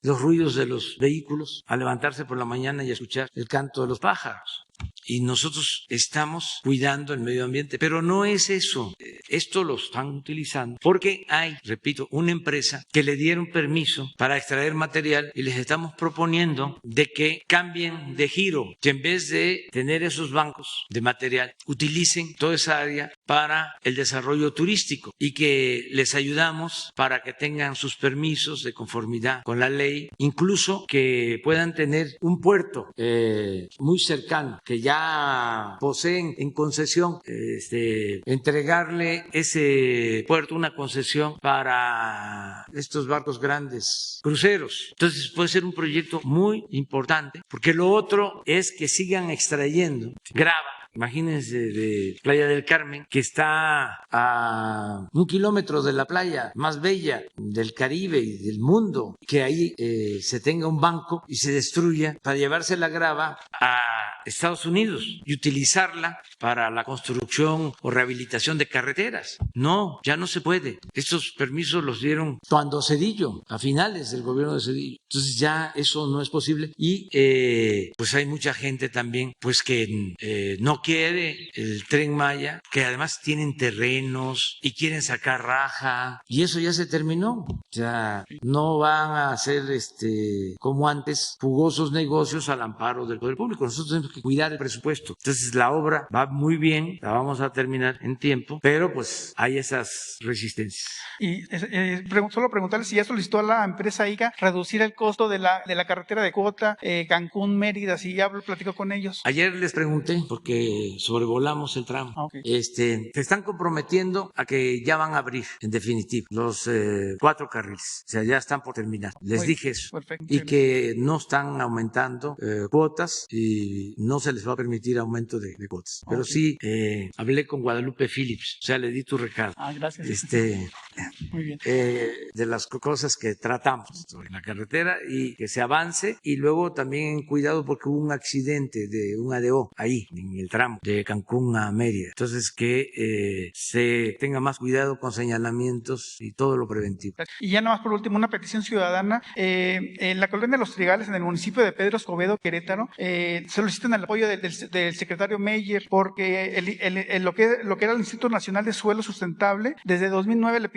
los ruidos de los vehículos, a levantarse por la mañana y escuchar el canto de los pájaros? Y nosotros estamos cuidando el medio ambiente, pero no es eso. Esto lo están utilizando porque hay, repito, una empresa que le dieron permiso para extraer material y les estamos proponiendo de que cambien de giro, que en vez de tener esos bancos de material, utilicen toda esa área para el desarrollo turístico y que les ayudamos para que tengan sus permisos de conformidad con la ley, incluso que puedan tener un puerto muy cercano que ya poseen en concesión, entregarle ese puerto, una concesión para estos barcos grandes, cruceros. Entonces puede ser un proyecto muy importante, porque lo otro es que sigan extrayendo grava. Imagínense de Playa del Carmen, que está a 1 kilómetro de la playa más bella del Caribe y del mundo, que ahí se tenga un banco y se destruya para llevarse la grava a Estados Unidos y utilizarla para la construcción o rehabilitación de carreteras. No, ya no se puede. Estos permisos los dieron cuando Zedillo, a finales del gobierno de Zedillo. Entonces ya eso no es posible y pues hay mucha gente también pues que no quiere el Tren Maya, que además tienen terrenos y quieren sacar raja, y eso ya se terminó. O sea, no van a ser como antes jugosos negocios al amparo del poder público. Nosotros tenemos que cuidar el presupuesto. Entonces la obra va muy bien, la vamos a terminar en tiempo, pero pues hay esas resistencias. Y solo preguntarle si ya solicitó a la empresa IGA reducir el costo de la carretera de Cuota, Cancún-Mérida, si ya platicó con ellos. Ayer les pregunté, porque sobrevolamos el tramo. Okay. Se están comprometiendo a que ya van a abrir, en definitiva, los 4 carriles. O sea, ya están por terminar. Les dije eso. Perfecto. Y que no están aumentando cuotas y no se les va a permitir aumento de cuotas. Pero sí, hablé con Guadalupe Phillips, o sea, le di tu recado. Gracias. Muy bien. De las cosas que tratamos sobre la carretera y que se avance, y luego también cuidado porque hubo un accidente de un ADO ahí en el tramo de Cancún a Mérida. Entonces que se tenga más cuidado con señalamientos y todo lo preventivo. Y ya nomás por último, una petición ciudadana. En la colonia Los Trigales, en el municipio de Pedro Escobedo, Querétaro, solicitan el apoyo del secretario Meyer porque lo que era el Instituto Nacional de Suelo Sustentable, desde 2009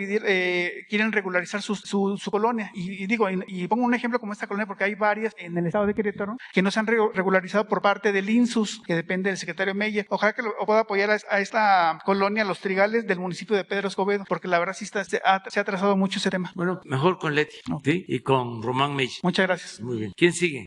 quieren regularizar su colonia. Y pongo un ejemplo como esta colonia porque hay varias en el estado de Querétaro que no se han regularizado por parte del INSUS, que depende del secretario Meyer. Ojalá que pueda apoyar a esta colonia Los Trigales del municipio de Pedro Escobedo, porque la verdad sí se ha atrasado mucho ese tema. Bueno, mejor con Leti, ¿sí? Y con Román Meyer. Muchas gracias. Muy bien. ¿Quién sigue?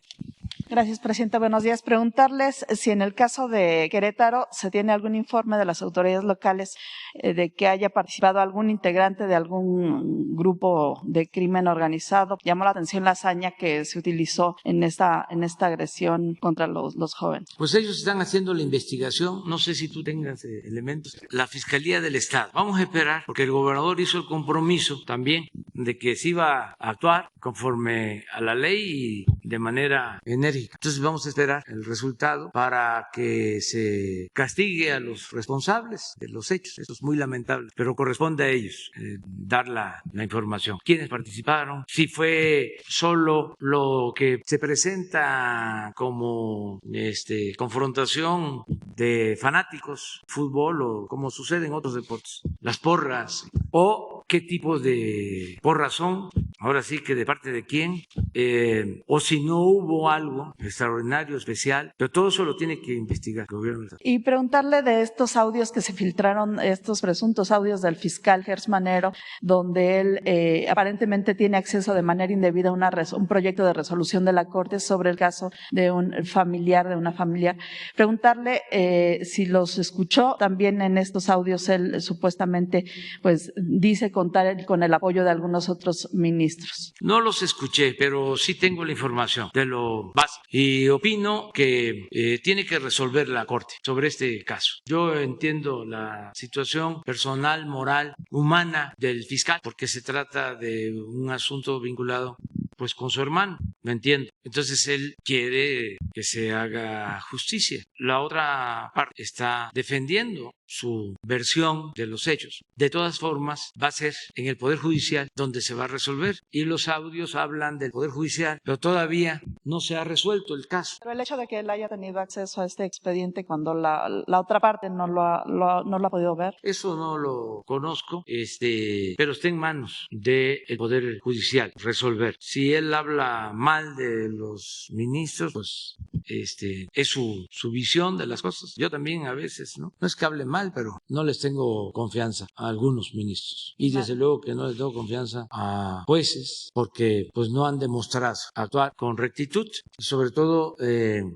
Gracias, presidenta. Buenos días. Preguntarles si en el caso de Querétaro se tiene algún informe de las autoridades locales de que haya participado algún integrante de algún grupo de crimen organizado. Llamó la atención la hazaña que se utilizó en esta agresión contra los jóvenes. Pues ellos están haciendo la investigación. No sé si tú tengas elementos. La Fiscalía del Estado. Vamos a esperar porque el gobernador hizo el compromiso también de que se iba a actuar conforme a la ley y de manera enérgica. Entonces vamos a esperar el resultado para que se castigue a los responsables de los hechos. Esto es muy lamentable, pero corresponde a ellos dar la información. ¿Quiénes participaron? Si fue solo lo que se presenta como confrontación de fanáticos, fútbol o como sucede en otros deportes, las porras, o qué tipo de porras son, ahora sí que de parte de quién, o si no hubo algo extraordinario, especial, pero todo eso lo tiene que investigar el gobierno. Y preguntarle de estos audios que se filtraron, estos presuntos audios del fiscal Gers Manero, donde él aparentemente tiene acceso de manera indebida a un proyecto de resolución de la Corte sobre el caso de un familiar, de una familiar. Preguntarle si los escuchó. También en estos audios él supuestamente pues dice contar con el apoyo de algunos otros ministros ministros. No los escuché, pero sí tengo la información de lo básico y opino que tiene que resolver la Corte sobre este caso. Yo entiendo la situación personal, moral, humana del fiscal, porque se trata de un asunto vinculado pues con su hermano, ¿me entiendo? Entonces él quiere que se haga justicia. La otra parte está defendiendo su versión de los hechos. De todas formas, va a ser en el Poder Judicial donde se va a resolver. Y los audios hablan del Poder Judicial, pero todavía no se ha resuelto el caso. Pero el hecho de que él haya tenido acceso a este expediente cuando la otra parte no lo ha podido ver. Eso no lo conozco, pero está en manos del Poder Judicial resolver. Si él habla mal de los ministros, pues es su visión de las cosas. Yo también a veces, no es que hable mal, pero no les tengo confianza a algunos ministros. Y desde luego que no les tengo confianza a jueces, porque pues no han demostrado actuar con rectitud. Y sobre todo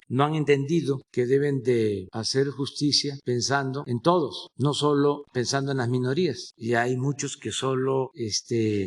no han entendido que deben de hacer justicia pensando en todos, no solo pensando en las minorías. Y hay muchos que solo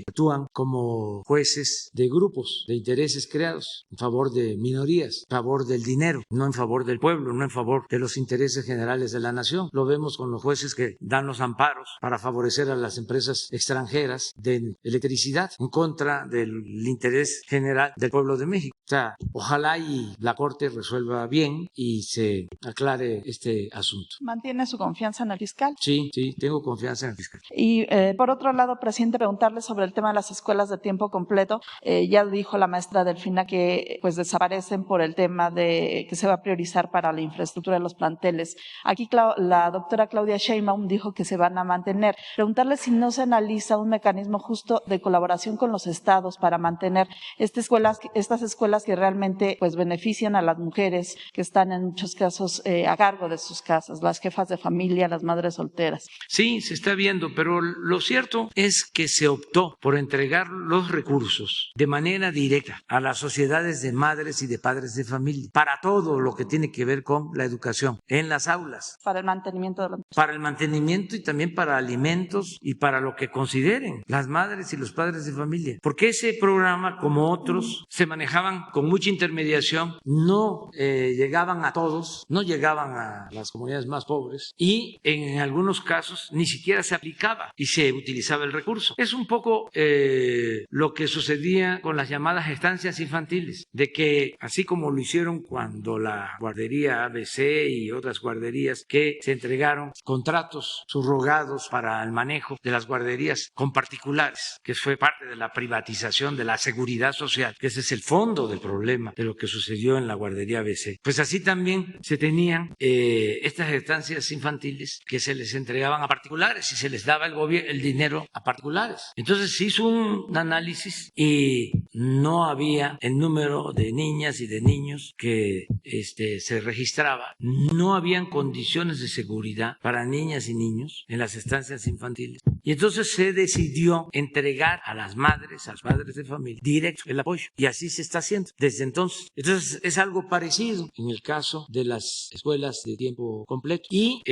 actúan como jueces de grupos, de intereses creados, en favor de minorías, en favor del dinero, no en favor del pueblo, no en favor de los intereses generales de la nación. Lo vemos con los jueces que dan los amparos para favorecer a las empresas extranjeras de electricidad en contra del interés general del pueblo de México. O sea, ojalá y la Corte resuelva bien y se aclare este asunto. ¿Mantiene su confianza en el fiscal? Sí, tengo confianza en el fiscal. Y por otro lado, presidente, preguntarle sobre el tema de las escuelas de tiempo completo. Ya dijo la maestra Delfina que pues desaparecen por el tema de que se va a priorizar para la infraestructura de los planteles. Aquí la doctora Claudia Sheinbaum dijo que se van a mantener. Preguntarle si no se analiza un mecanismo justo de colaboración con los estados para mantener estas escuelas que realmente pues benefician a las mujeres que están en muchos casos a cargo de sus casas, las jefas de familia, las madres solteras. Sí, se está viendo, pero lo cierto es que se optó por entregar los recursos de manera directa a las sociedades de madres y de padres de familia para todo lo que tiene que ver con la educación en las aulas. Para el mantenimiento de Para el mantenimiento y también para alimentos y para lo que consideren las madres y los padres de familia. Porque ese programa, como otros, se manejaban con mucha intermediación, no llegaban a todos, no llegaban a las comunidades más pobres y en algunos casos ni siquiera se aplicaba y se utilizaba el recurso. Es un poco lo que sucedía con las llamadas estancias infantiles, de que así como lo hicieron cuando la guardería ABC y otras guarderías que se entregaron contratos subrogados para el manejo de las guarderías con particulares, que fue parte de la privatización de la seguridad social, que ese es el fondo del problema de lo que sucedió en la guardería ABC. Pues así también se tenían estas estancias infantiles que se les entregaban a particulares y se les daba el dinero a particulares. Entonces se hizo un análisis y no había el número de niñas y de niños que se registraba. No habían condiciones de seguridad para niñas y niños en las estancias infantiles. Y entonces se decidió entregar a las madres, a los padres de familia, directo el apoyo. Y así se está haciendo desde entonces. Entonces es algo parecido en el caso de las escuelas de tiempo completo. Y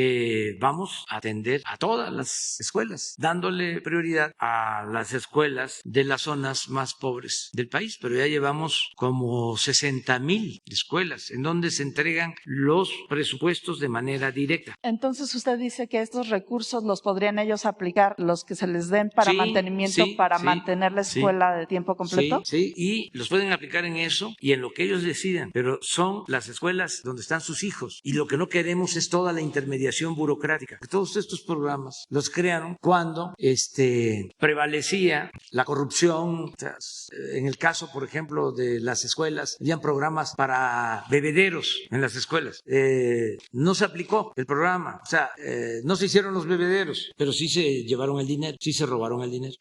vamos a atender a todas las escuelas, dándole prioridad a las escuelas de las zonas más pobres del país. Pero ya llevamos como 60,000 escuelas en donde se entregan los presupuestos de manera directa. Entonces usted dice que estos recursos los podrían ellos aplicar, los que se les den para mantenimiento, para mantener la escuela de tiempo completo. Sí, y los pueden aplicar en eso y en lo que ellos decidan, pero son las escuelas donde están sus hijos y lo que no queremos es toda la intermediación burocrática. Todos estos programas los crearon cuando prevalecía la corrupción. O sea, en el caso, por ejemplo, de las escuelas, habían programas para bebederos en las escuelas. No se aplicó el programa, o sea, no se hicieron los bebederos, pero sí se llevaron el dinero, sí se robaron el dinero.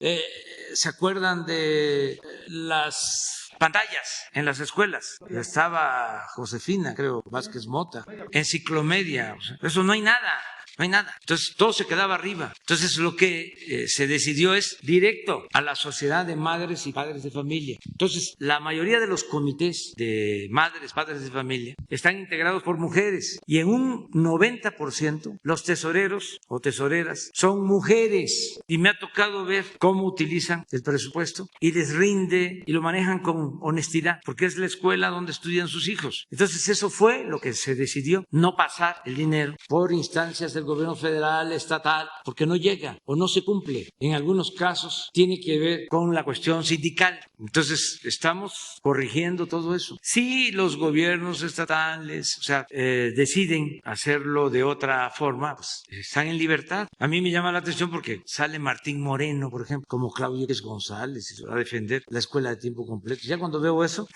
¿Se acuerdan de las pantallas en las escuelas? Estaba Josefina, creo, Vázquez Mota, Enciclomedia, o sea, eso no hay nada. no hay nada. Entonces todo se quedaba arriba. Entonces lo que se decidió es directo a la sociedad de madres y padres de familia. Entonces la mayoría de los comités de madres, padres de familia están integrados por mujeres y en un 90% los tesoreros o tesoreras son mujeres y me ha tocado ver cómo utilizan el presupuesto y les rinde y lo manejan con honestidad porque es la escuela donde estudian sus hijos. Entonces eso fue lo que se decidió, no pasar el dinero por instancias del gobierno federal, estatal, porque no llega o no se cumple. En algunos casos tiene que ver con la cuestión sindical. Entonces estamos corrigiendo todo eso. Si los gobiernos estatales, deciden hacerlo de otra forma, pues están en libertad. A mí me llama la atención porque sale Martín Moreno, por ejemplo, como Claudio X González, a defender la escuela de tiempo completo. Ya cuando veo eso,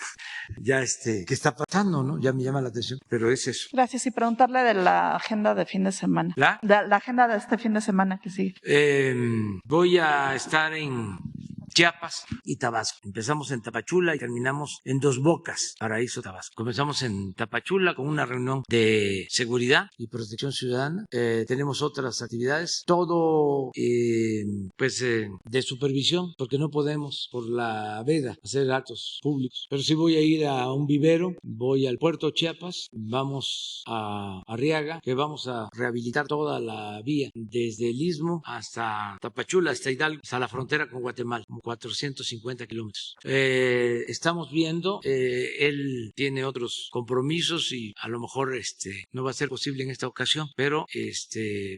ya ¿qué está pasando, no? Ya me llama la atención, pero es eso. Gracias. Y preguntarle de la agenda de fin de semana. De la agenda de este fin de semana que sigue. Voy a estar en Chiapas y Tabasco. Empezamos en Tapachula y terminamos en Dos Bocas, Paraíso, Tabasco. Comenzamos en Tapachula con una reunión de seguridad y protección ciudadana. Tenemos otras actividades, todo de supervisión, porque no podemos por la veda hacer actos públicos. Pero sí voy a ir a un vivero, voy al puerto Chiapas, vamos a Arriaga, que vamos a rehabilitar toda la vía desde el Istmo hasta Tapachula, hasta Hidalgo, hasta la frontera con Guatemala. 450 kilómetros. Estamos viendo, él tiene otros compromisos y a lo mejor no va a ser posible en esta ocasión, pero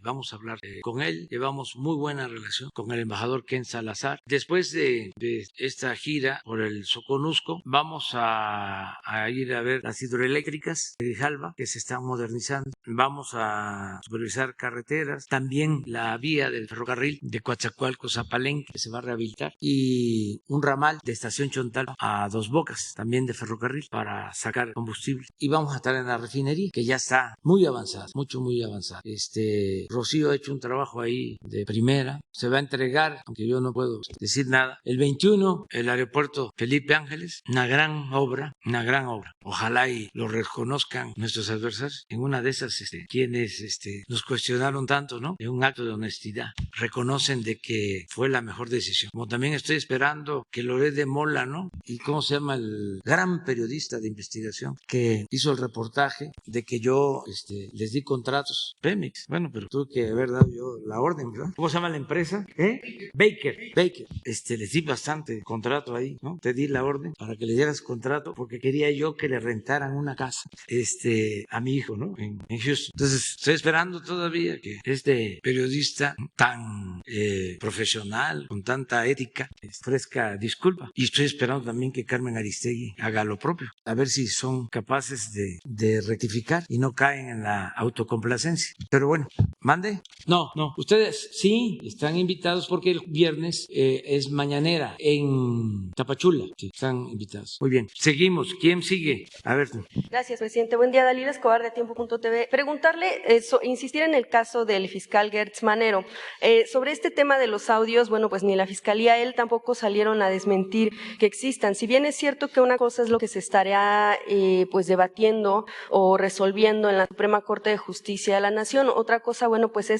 vamos a hablar con él. Llevamos muy buena relación con el embajador Ken Salazar. Después de esta gira por el Soconusco, vamos a ir a ver las hidroeléctricas de Grijalva, que se están modernizando. Vamos a supervisar carreteras, también la vía del ferrocarril de Coatzacoalcos a Palenque, que se va a rehabilitar, y un ramal de Estación Chontal a Dos Bocas, también de ferrocarril, para sacar combustible. Y vamos a estar en la refinería, que ya está muy avanzada, muy avanzada. Rocío ha hecho un trabajo ahí de primera, se va a entregar, aunque yo no puedo decir nada, el 21, el aeropuerto Felipe Ángeles, una gran obra. Ojalá y lo reconozcan nuestros adversarios. En una de esas, quienes nos cuestionaron tanto, ¿no? En un acto de honestidad, reconocen de que fue la mejor decisión. Como también estoy esperando que Loret de Mola, ¿no? Y cómo se llama el gran periodista de investigación que hizo el reportaje de que yo les di contratos, Pemex. Bueno, pero tuve que haber dado yo la orden, ¿verdad? ¿Cómo se llama la empresa? Baker. Les di bastante contrato ahí, ¿no? Te di la orden para que le dieras contrato porque quería yo que le rentaran una casa a mi hijo, ¿no? En Houston. Entonces estoy esperando todavía que este periodista tan profesional, con tanta ética, ofrezca disculpa. Y estoy esperando también que Carmen Aristegui haga lo propio, a ver si son capaces de rectificar y no caen en la autocomplacencia. Pero bueno, mande. No, ustedes sí están invitados porque el viernes es mañanera en Tapachula. Sí, están invitados. Muy bien, seguimos. ¿Quién sigue? A ver. Gracias, presidente. Buen día, Dalila Escobar de Tiempo.tv. Preguntarle, insistir en el caso del fiscal Gertz Manero. Sobre este tema de los audios, bueno, pues ni la Fiscalía, él tampoco salieron a desmentir que existan. Si bien es cierto que una cosa es lo que se estaría pues debatiendo o resolviendo en la Suprema Corte de Justicia de la Nación, otra cosa, bueno, pues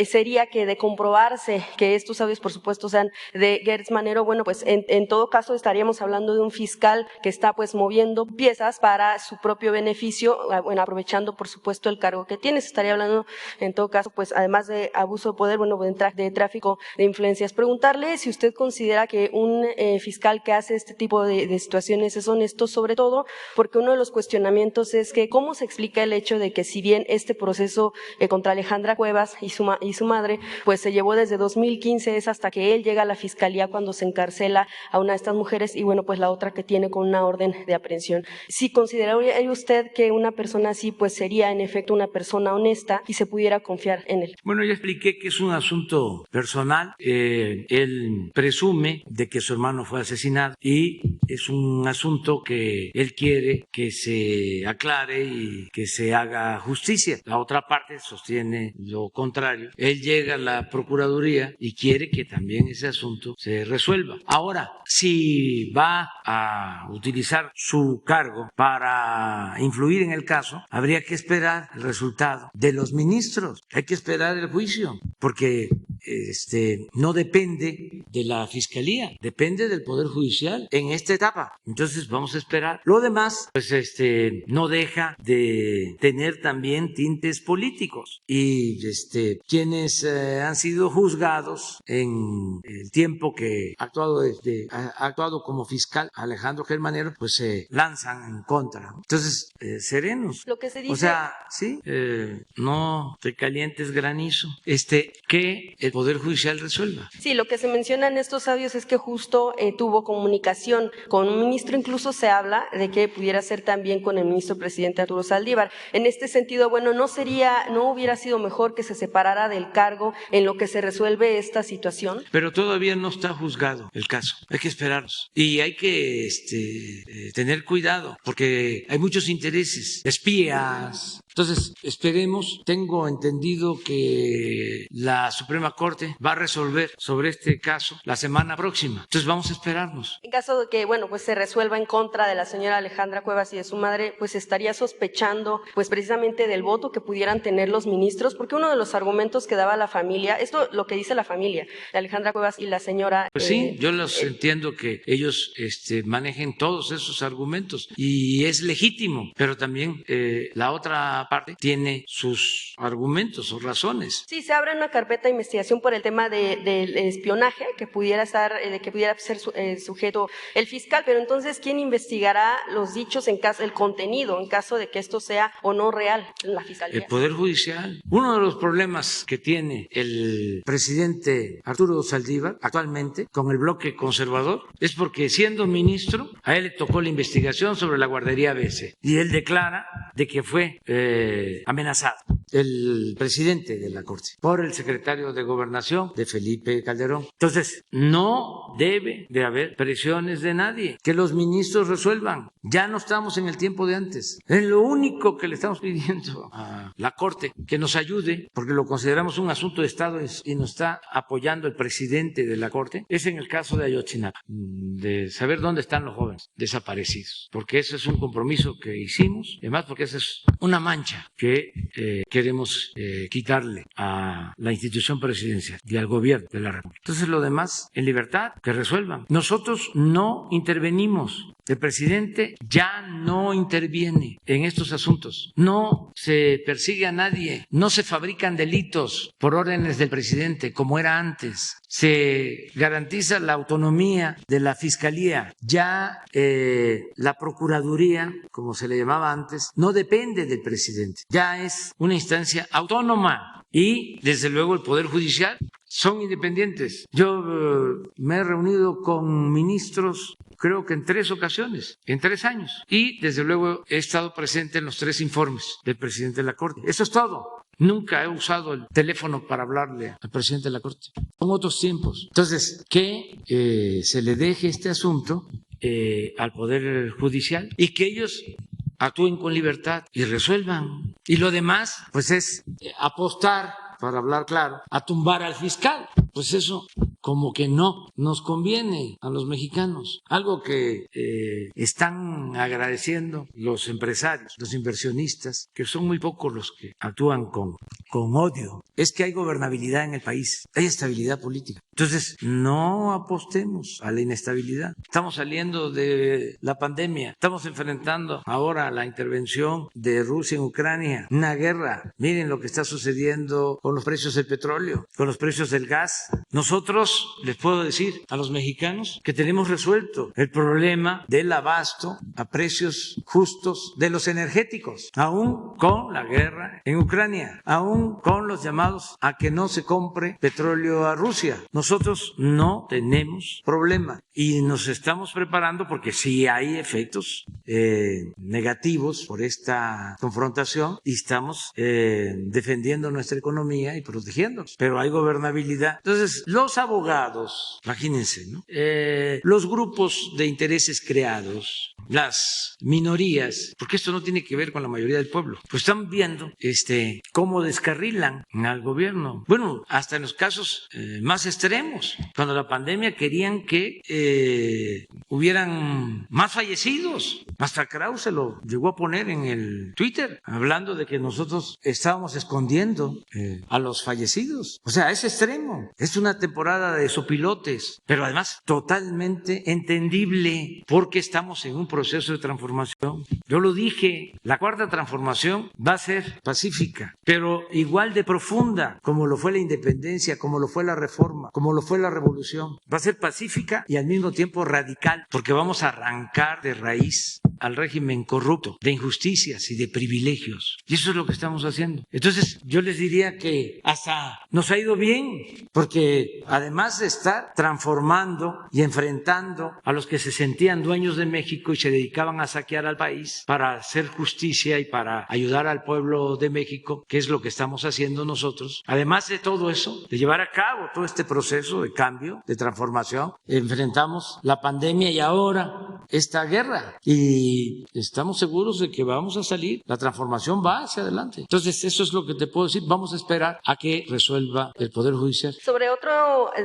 sería que de comprobarse que estos audios, por supuesto, sean de Gertz Manero, bueno, pues en todo caso estaríamos hablando de un fiscal que está pues moviendo piezas para su propio beneficio, bueno, aprovechando por supuesto el cargo que tiene. Se estaría hablando en todo caso pues además de abuso de poder, bueno, de tráfico de influencias. Preguntarle si usted considera que un fiscal que hace este tipo de situaciones es honesto, sobre todo porque uno de los cuestionamientos es que cómo se explica el hecho de que si bien este proceso contra Alejandra Cuevas y su madre pues se llevó desde 2015, es hasta que él llega a la fiscalía cuando se encarcela a una de estas mujeres y bueno, pues la otra que tiene con una orden de aprehensión. ¿Sí consideraría usted que una persona así pues sería en efecto una persona honesta y se pudiera confiar en él? Bueno, ya expliqué que es un asunto personal. Él presume de que su hermano fue asesinado y es un asunto que él quiere que se aclare y que se haga justicia. La otra parte sostiene lo contrario. Él llega a la Procuraduría y quiere que también ese asunto se resuelva. Ahora, si va a utilizar su cargo para influir en el caso, habría que esperar el resultado de los ministros. Hay que esperar el juicio, porque no depende de la Fiscalía, depende del Poder Judicial en esta etapa. Entonces vamos a esperar. Lo demás, pues no deja de tener también tintes políticos. Y quienes han sido juzgados en el tiempo que ha actuado como fiscal Alejandro Germanero, pues se lanzan en contra. Entonces, serenos. Lo que se dice... O sea, sí, no te calientes granizo. Que el Poder Judicial resuelva. Sí, lo que se menciona en estos audios es que justo tuvo comunicación con un ministro, incluso se habla de que pudiera ser también con el ministro presidente Arturo Saldívar. En este sentido, bueno, no hubiera sido mejor que se separara del cargo en lo que se resuelve esta situación. Pero todavía no está juzgado el caso. Hay que esperarnos. Y hay que tener cuidado, porque hay muchos intereses, espías. Entonces, esperemos. Tengo entendido que la Suprema Corte va a resolver sobre este caso la semana próxima. Entonces, vamos a esperarnos. En caso de que, bueno, pues se resuelva en contra de la señora Alejandra Cuevas y de su madre, pues estaría sospechando, pues precisamente del voto que pudieran tener los ministros, porque uno de los argumentos que daba la familia, esto lo que dice la familia de Alejandra Cuevas y la señora... Pues sí, yo los entiendo que ellos manejen todos esos argumentos y es legítimo, pero también la otra parte tiene sus argumentos o razones. Sí, se abre una carpeta de investigación por el tema del espionaje que pudiera ser sujeto el fiscal, pero entonces ¿quién investigará los dichos el contenido en caso de que esto sea o no real en la fiscalía? El Poder Judicial. Uno de los problemas que tiene el presidente Arturo Saldívar actualmente con el bloque conservador es porque siendo ministro a él le tocó la investigación sobre la guardería ABC y él declara de que fue amenazado el presidente de la Corte por el secretario de Gobernación de Felipe Calderón. Entonces, no debe de haber presiones de nadie, que los ministros resuelvan. Ya no estamos en el tiempo de antes. Es lo único que le estamos pidiendo a la Corte, que nos ayude, porque lo consideramos un asunto de Estado y nos está apoyando el presidente de la Corte, es en el caso de Ayotzinapa, de saber dónde están los jóvenes desaparecidos, porque ese es un compromiso que hicimos, además porque esa es una mancha que queremos quitarle a la institución presidencial y al gobierno de la República. Entonces lo demás, en libertad, que resuelvan. Nosotros no intervenimos. El presidente ya no interviene en estos asuntos. No se persigue a nadie. No se fabrican delitos por órdenes del presidente como era antes. Se garantiza la autonomía de la Fiscalía. Ya la Procuraduría, como se le llamaba antes, no depende del presidente. Ya es una instancia autónoma. Y, desde luego, el Poder Judicial son independientes. Yo me he reunido con ministros, creo que en 3 ocasiones, en 3 años. Y, desde luego, he estado presente en los 3 informes del presidente de la Corte. Eso es todo. Nunca he usado el teléfono para hablarle al presidente de la Corte. Son otros tiempos. Entonces, que se le deje este asunto al Poder Judicial y que ellos actúen con libertad y resuelvan. Y lo demás, pues es apostar, para hablar claro, a tumbar al fiscal. Pues eso como que no nos conviene a los mexicanos. Algo que están agradeciendo los empresarios, los inversionistas, que son muy pocos los que actúan con odio, es que hay gobernabilidad en el país, hay estabilidad política. Entonces, no apostemos a la inestabilidad. Estamos saliendo de la pandemia, estamos enfrentando ahora la intervención de Rusia en Ucrania, una guerra. Miren lo que está sucediendo con los precios del petróleo, con los precios del gas. Nosotros les puedo decir a los mexicanos que tenemos resuelto el problema del abasto a precios justos de los energéticos, aún con la guerra en Ucrania, aún con los llamados a que no se compre petróleo a Rusia. Nosotros no tenemos problema y nos estamos preparando porque sí hay efectos negativos por esta confrontación y estamos defendiendo nuestra economía y protegiéndonos, pero hay gobernabilidad. Entonces, los abogados, imagínense, ¿no? Los grupos de intereses creados, las minorías, porque esto no tiene que ver con la mayoría del pueblo, pues están viendo cómo descarrilan al gobierno. Bueno, hasta en los casos más extremos, cuando la pandemia querían que hubieran más fallecidos. Hasta Krause lo llegó a poner en el Twitter, hablando de que nosotros estábamos escondiendo a los fallecidos. O sea, es extremo. Es una temporada de sopilotes, pero además totalmente entendible, porque estamos en un proceso de transformación. Yo lo dije, la cuarta transformación va a ser pacífica, pero igual de profunda, como lo fue la independencia, como lo fue la reforma, como lo fue la revolución. Va a ser pacífica y al mismo tiempo radical, porque vamos a arrancar de raíz al régimen corrupto, de injusticias y de privilegios. Y eso es lo que estamos haciendo. Entonces, yo les diría que hasta nos ha ido bien, porque además de estar transformando y enfrentando a los que se sentían dueños de México y se dedicaban a saquear al país para hacer justicia y para ayudar al pueblo de México, que es lo que estamos haciendo nosotros, además de todo eso, de llevar a cabo todo este proceso de cambio, de transformación, enfrentamos la pandemia y ahora esta guerra, y estamos seguros de que vamos a salir, la transformación va hacia adelante. Entonces, eso es lo que te puedo decir. Vamos a esperar a que resuelva el Poder Judicial. Sobre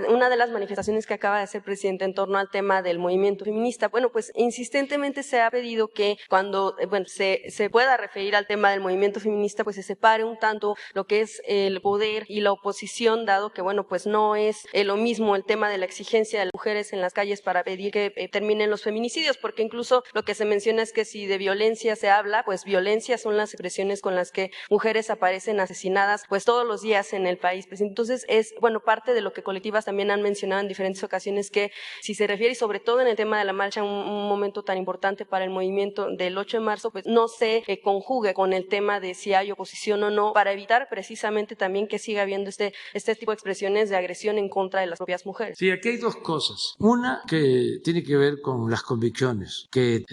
una de las manifestaciones que acaba de hacer presidente en torno al tema del movimiento feminista, bueno, pues insistentemente se ha pedido que cuando se pueda referir al tema del movimiento feminista, pues se separe un tanto lo que es el poder y la oposición, dado que, bueno, pues no es lo mismo el tema de la exigencia de las mujeres en las calles para pedir que terminen los feminicidios, porque incluso lo que se menciona es que si de violencia se habla, pues violencia son las expresiones con las que mujeres aparecen asesinadas pues todos los días en el país. Pues entonces es, bueno, parte de lo que colectivas también han mencionado en diferentes ocasiones, que si se refiere, y sobre todo en el tema de la marcha, un momento tan importante para el movimiento del 8 de marzo, pues no se conjugue con el tema de si hay oposición o no, para evitar precisamente también que siga habiendo este tipo de expresiones de agresión en contra de las propias mujeres. Sí, aquí hay dos cosas. Una que tiene que ver con las convicciones que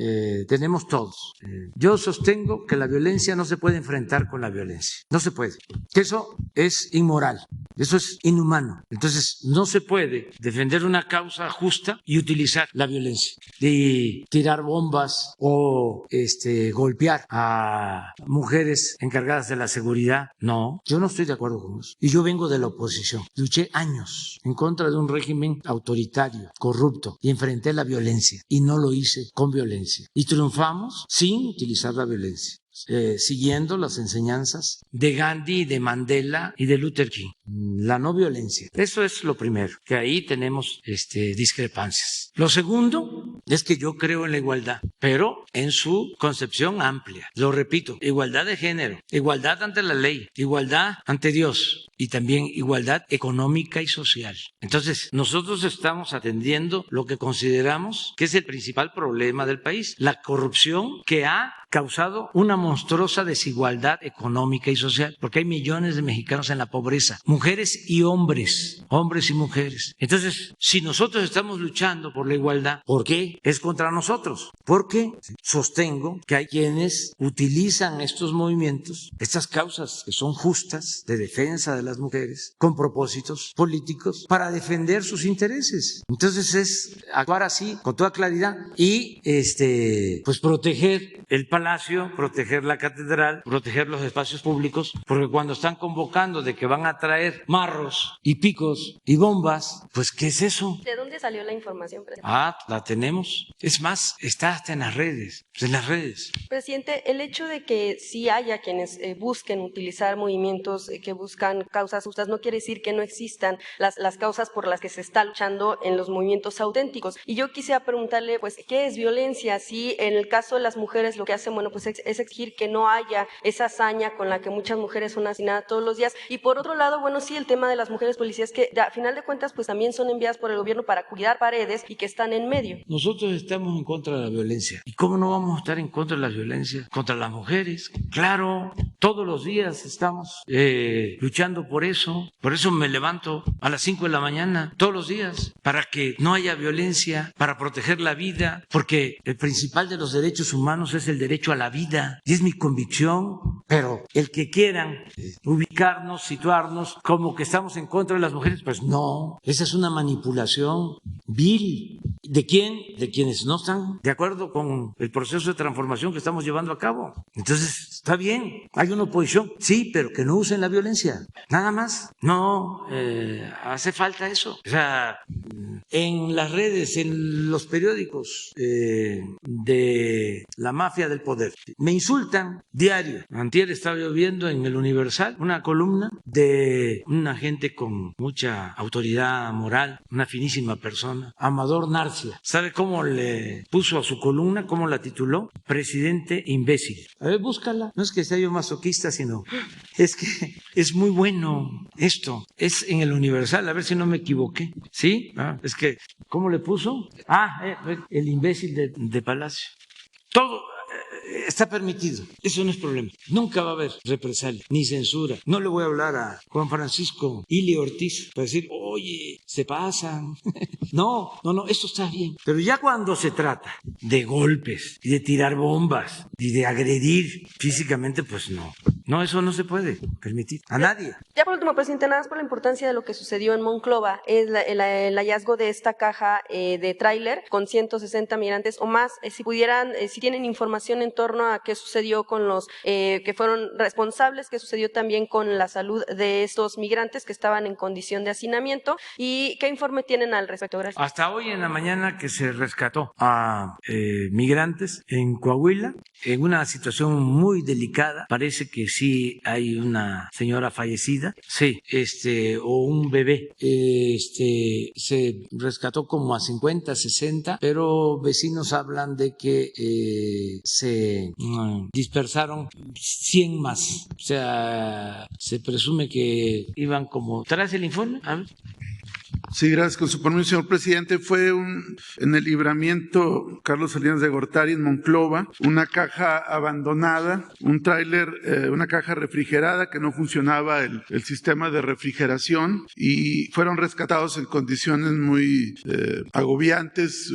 tenemos todos. Yo sostengo que la violencia no se puede enfrentar con la violencia. No se puede. Que eso es inmoral. Eso es inhumano. Entonces, no se puede defender una causa justa y utilizar la violencia. Y tirar bombas o golpear a mujeres encargadas de la seguridad. No, yo no estoy de acuerdo con eso. Y yo vengo de la oposición. Luché años en contra de un régimen autoritario, corrupto, y enfrenté la violencia. Y no lo hice con violencia. Y triunfamos sin utilizar la violencia. Siguiendo las enseñanzas de Gandhi, de Mandela y de Luther King. La no violencia. Eso es lo primero, que ahí tenemos discrepancias. Lo segundo es que yo creo en la igualdad, pero en su concepción amplia. Lo repito, igualdad de género, igualdad ante la ley, igualdad ante Dios y también igualdad económica y social. Entonces, nosotros estamos atendiendo lo que consideramos que es el principal problema del país, la corrupción que ha causado una monstruosa desigualdad económica y social, porque hay millones de mexicanos en la pobreza, mujeres y hombres, hombres y mujeres. Entonces, si nosotros estamos luchando por la igualdad, ¿por qué es contra nosotros? Porque sostengo que hay quienes utilizan estos movimientos, estas causas que son justas de defensa de las mujeres, con propósitos políticos para defender sus intereses. Entonces es actuar así, con toda claridad, y pues proteger el palacio, proteger la catedral, proteger los espacios públicos, porque cuando están convocando de que van a traer marros y picos y bombas, pues ¿qué es eso? ¿De dónde salió la información, presidente? La tenemos. Es más, está hasta en las redes, Presidente, el hecho de que sí haya quienes busquen utilizar movimientos que buscan causas justas no quiere decir que no existan las causas por las que se está luchando en los movimientos auténticos. Y yo quisiera preguntarle, pues, ¿qué es violencia? Si en el caso de las mujeres lo que hacen, bueno, pues es exigir que no haya esa hazaña con la que muchas mujeres son asesinadas todos los días. Y por otro lado, bueno, sí, el tema de las mujeres policías que a final de cuentas pues también son enviadas por el gobierno para cuidar paredes y que están en medio. Nosotros estamos en contra de la violencia. ¿Y cómo no vamos a estar en contra de la violencia contra las mujeres? Claro, todos los días estamos luchando por eso. Por eso me levanto a las 5 de la mañana todos los días, para que no haya violencia, para proteger la vida, porque el principal de los derechos humanos es el derecho a la vida, y es mi convicción. Pero el que quieran ubicarnos, situarnos como que estamos en contra de las mujeres, pues no, esa es una manipulación vil. ¿De quién? De quienes no están de acuerdo con el proceso de transformación que estamos llevando a cabo. Entonces, está bien, hay una oposición, sí, pero que no usen la violencia, nada más. No hace falta eso. O sea, en las redes, en los periódicos de la mafia del poder, me insultan diario. Antier estaba yo viendo en el Universal una columna de una gente con mucha autoridad moral, una finísima persona, Amador Narcia. ¿Sabe cómo le puso a su columna? ¿Cómo la tituló? Presidente imbécil. A ver, búscala. No es que sea yo masoquista, sino es que es muy bueno esto. Es en el Universal, a ver si no me equivoqué. ¿Sí? Es que, ¿cómo le puso? El imbécil de Palacio. Todo está permitido, eso no es problema. Nunca va a haber represalia ni censura. No le voy a hablar a Juan Francisco Ili Ortiz para decir, oye, se pasan. No, esto está bien. Pero ya cuando se trata de golpes y de tirar bombas y de agredir físicamente, pues no. No, eso no se puede permitir a nadie. Ya por último, presidente, nada más por la importancia de lo que sucedió en Monclova, es el hallazgo de esta caja de tráiler con 160 migrantes o más. Si pudieran, si tienen información en torno a qué sucedió con los que fueron responsables, qué sucedió también con la salud de estos migrantes que estaban en condición de hacinamiento y qué informe tienen al respecto. Gracias. Hasta hoy en la mañana que se rescató a migrantes en Coahuila, en una situación muy delicada, parece que sí hay una señora fallecida, sí, o un bebé, se rescató como a 50, 60, pero vecinos hablan de que se dispersaron 100 más, o sea, se presume que iban como, ¿traes el informe? A ver. Sí, gracias. Con su permiso, señor presidente, fue en el libramiento Carlos Salinas de Gortari, en Monclova, una caja abandonada, un tráiler, una caja refrigerada que no funcionaba el sistema de refrigeración y fueron rescatados en condiciones muy agobiantes.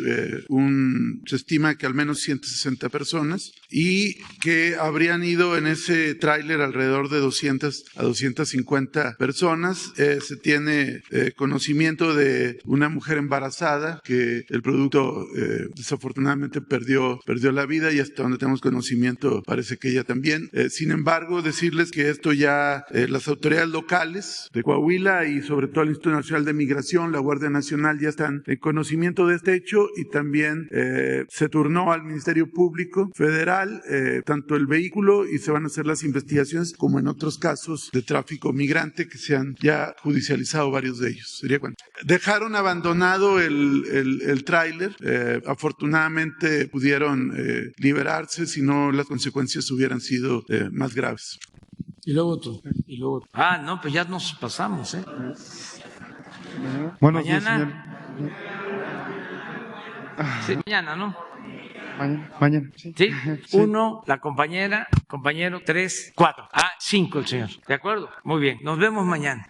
Se estima que al menos 160 personas y que habrían ido en ese tráiler alrededor de 200 a 250 personas. Se tiene conocimiento de una mujer embarazada que el producto desafortunadamente perdió la vida y hasta donde tenemos conocimiento parece que ella también. Sin embargo, decirles que esto ya las autoridades locales de Coahuila y sobre todo el Instituto Nacional de Migración, la Guardia Nacional ya están en conocimiento de este hecho y también se turnó al Ministerio Público Federal tanto el vehículo y se van a hacer las investigaciones como en otros casos de tráfico migrante que se han ya judicializado varios de ellos. Sería cuánto. Dejaron abandonado el tráiler, afortunadamente pudieron liberarse, si no las consecuencias hubieran sido más graves. Y luego otro. No, pues ya nos pasamos, Buenos mañana. días, señor. Sí, mañana, ¿no? Mañana, sí. Sí, 1, la compañero, 3, 4. 5 el señor. ¿De acuerdo? Muy bien. Nos vemos mañana.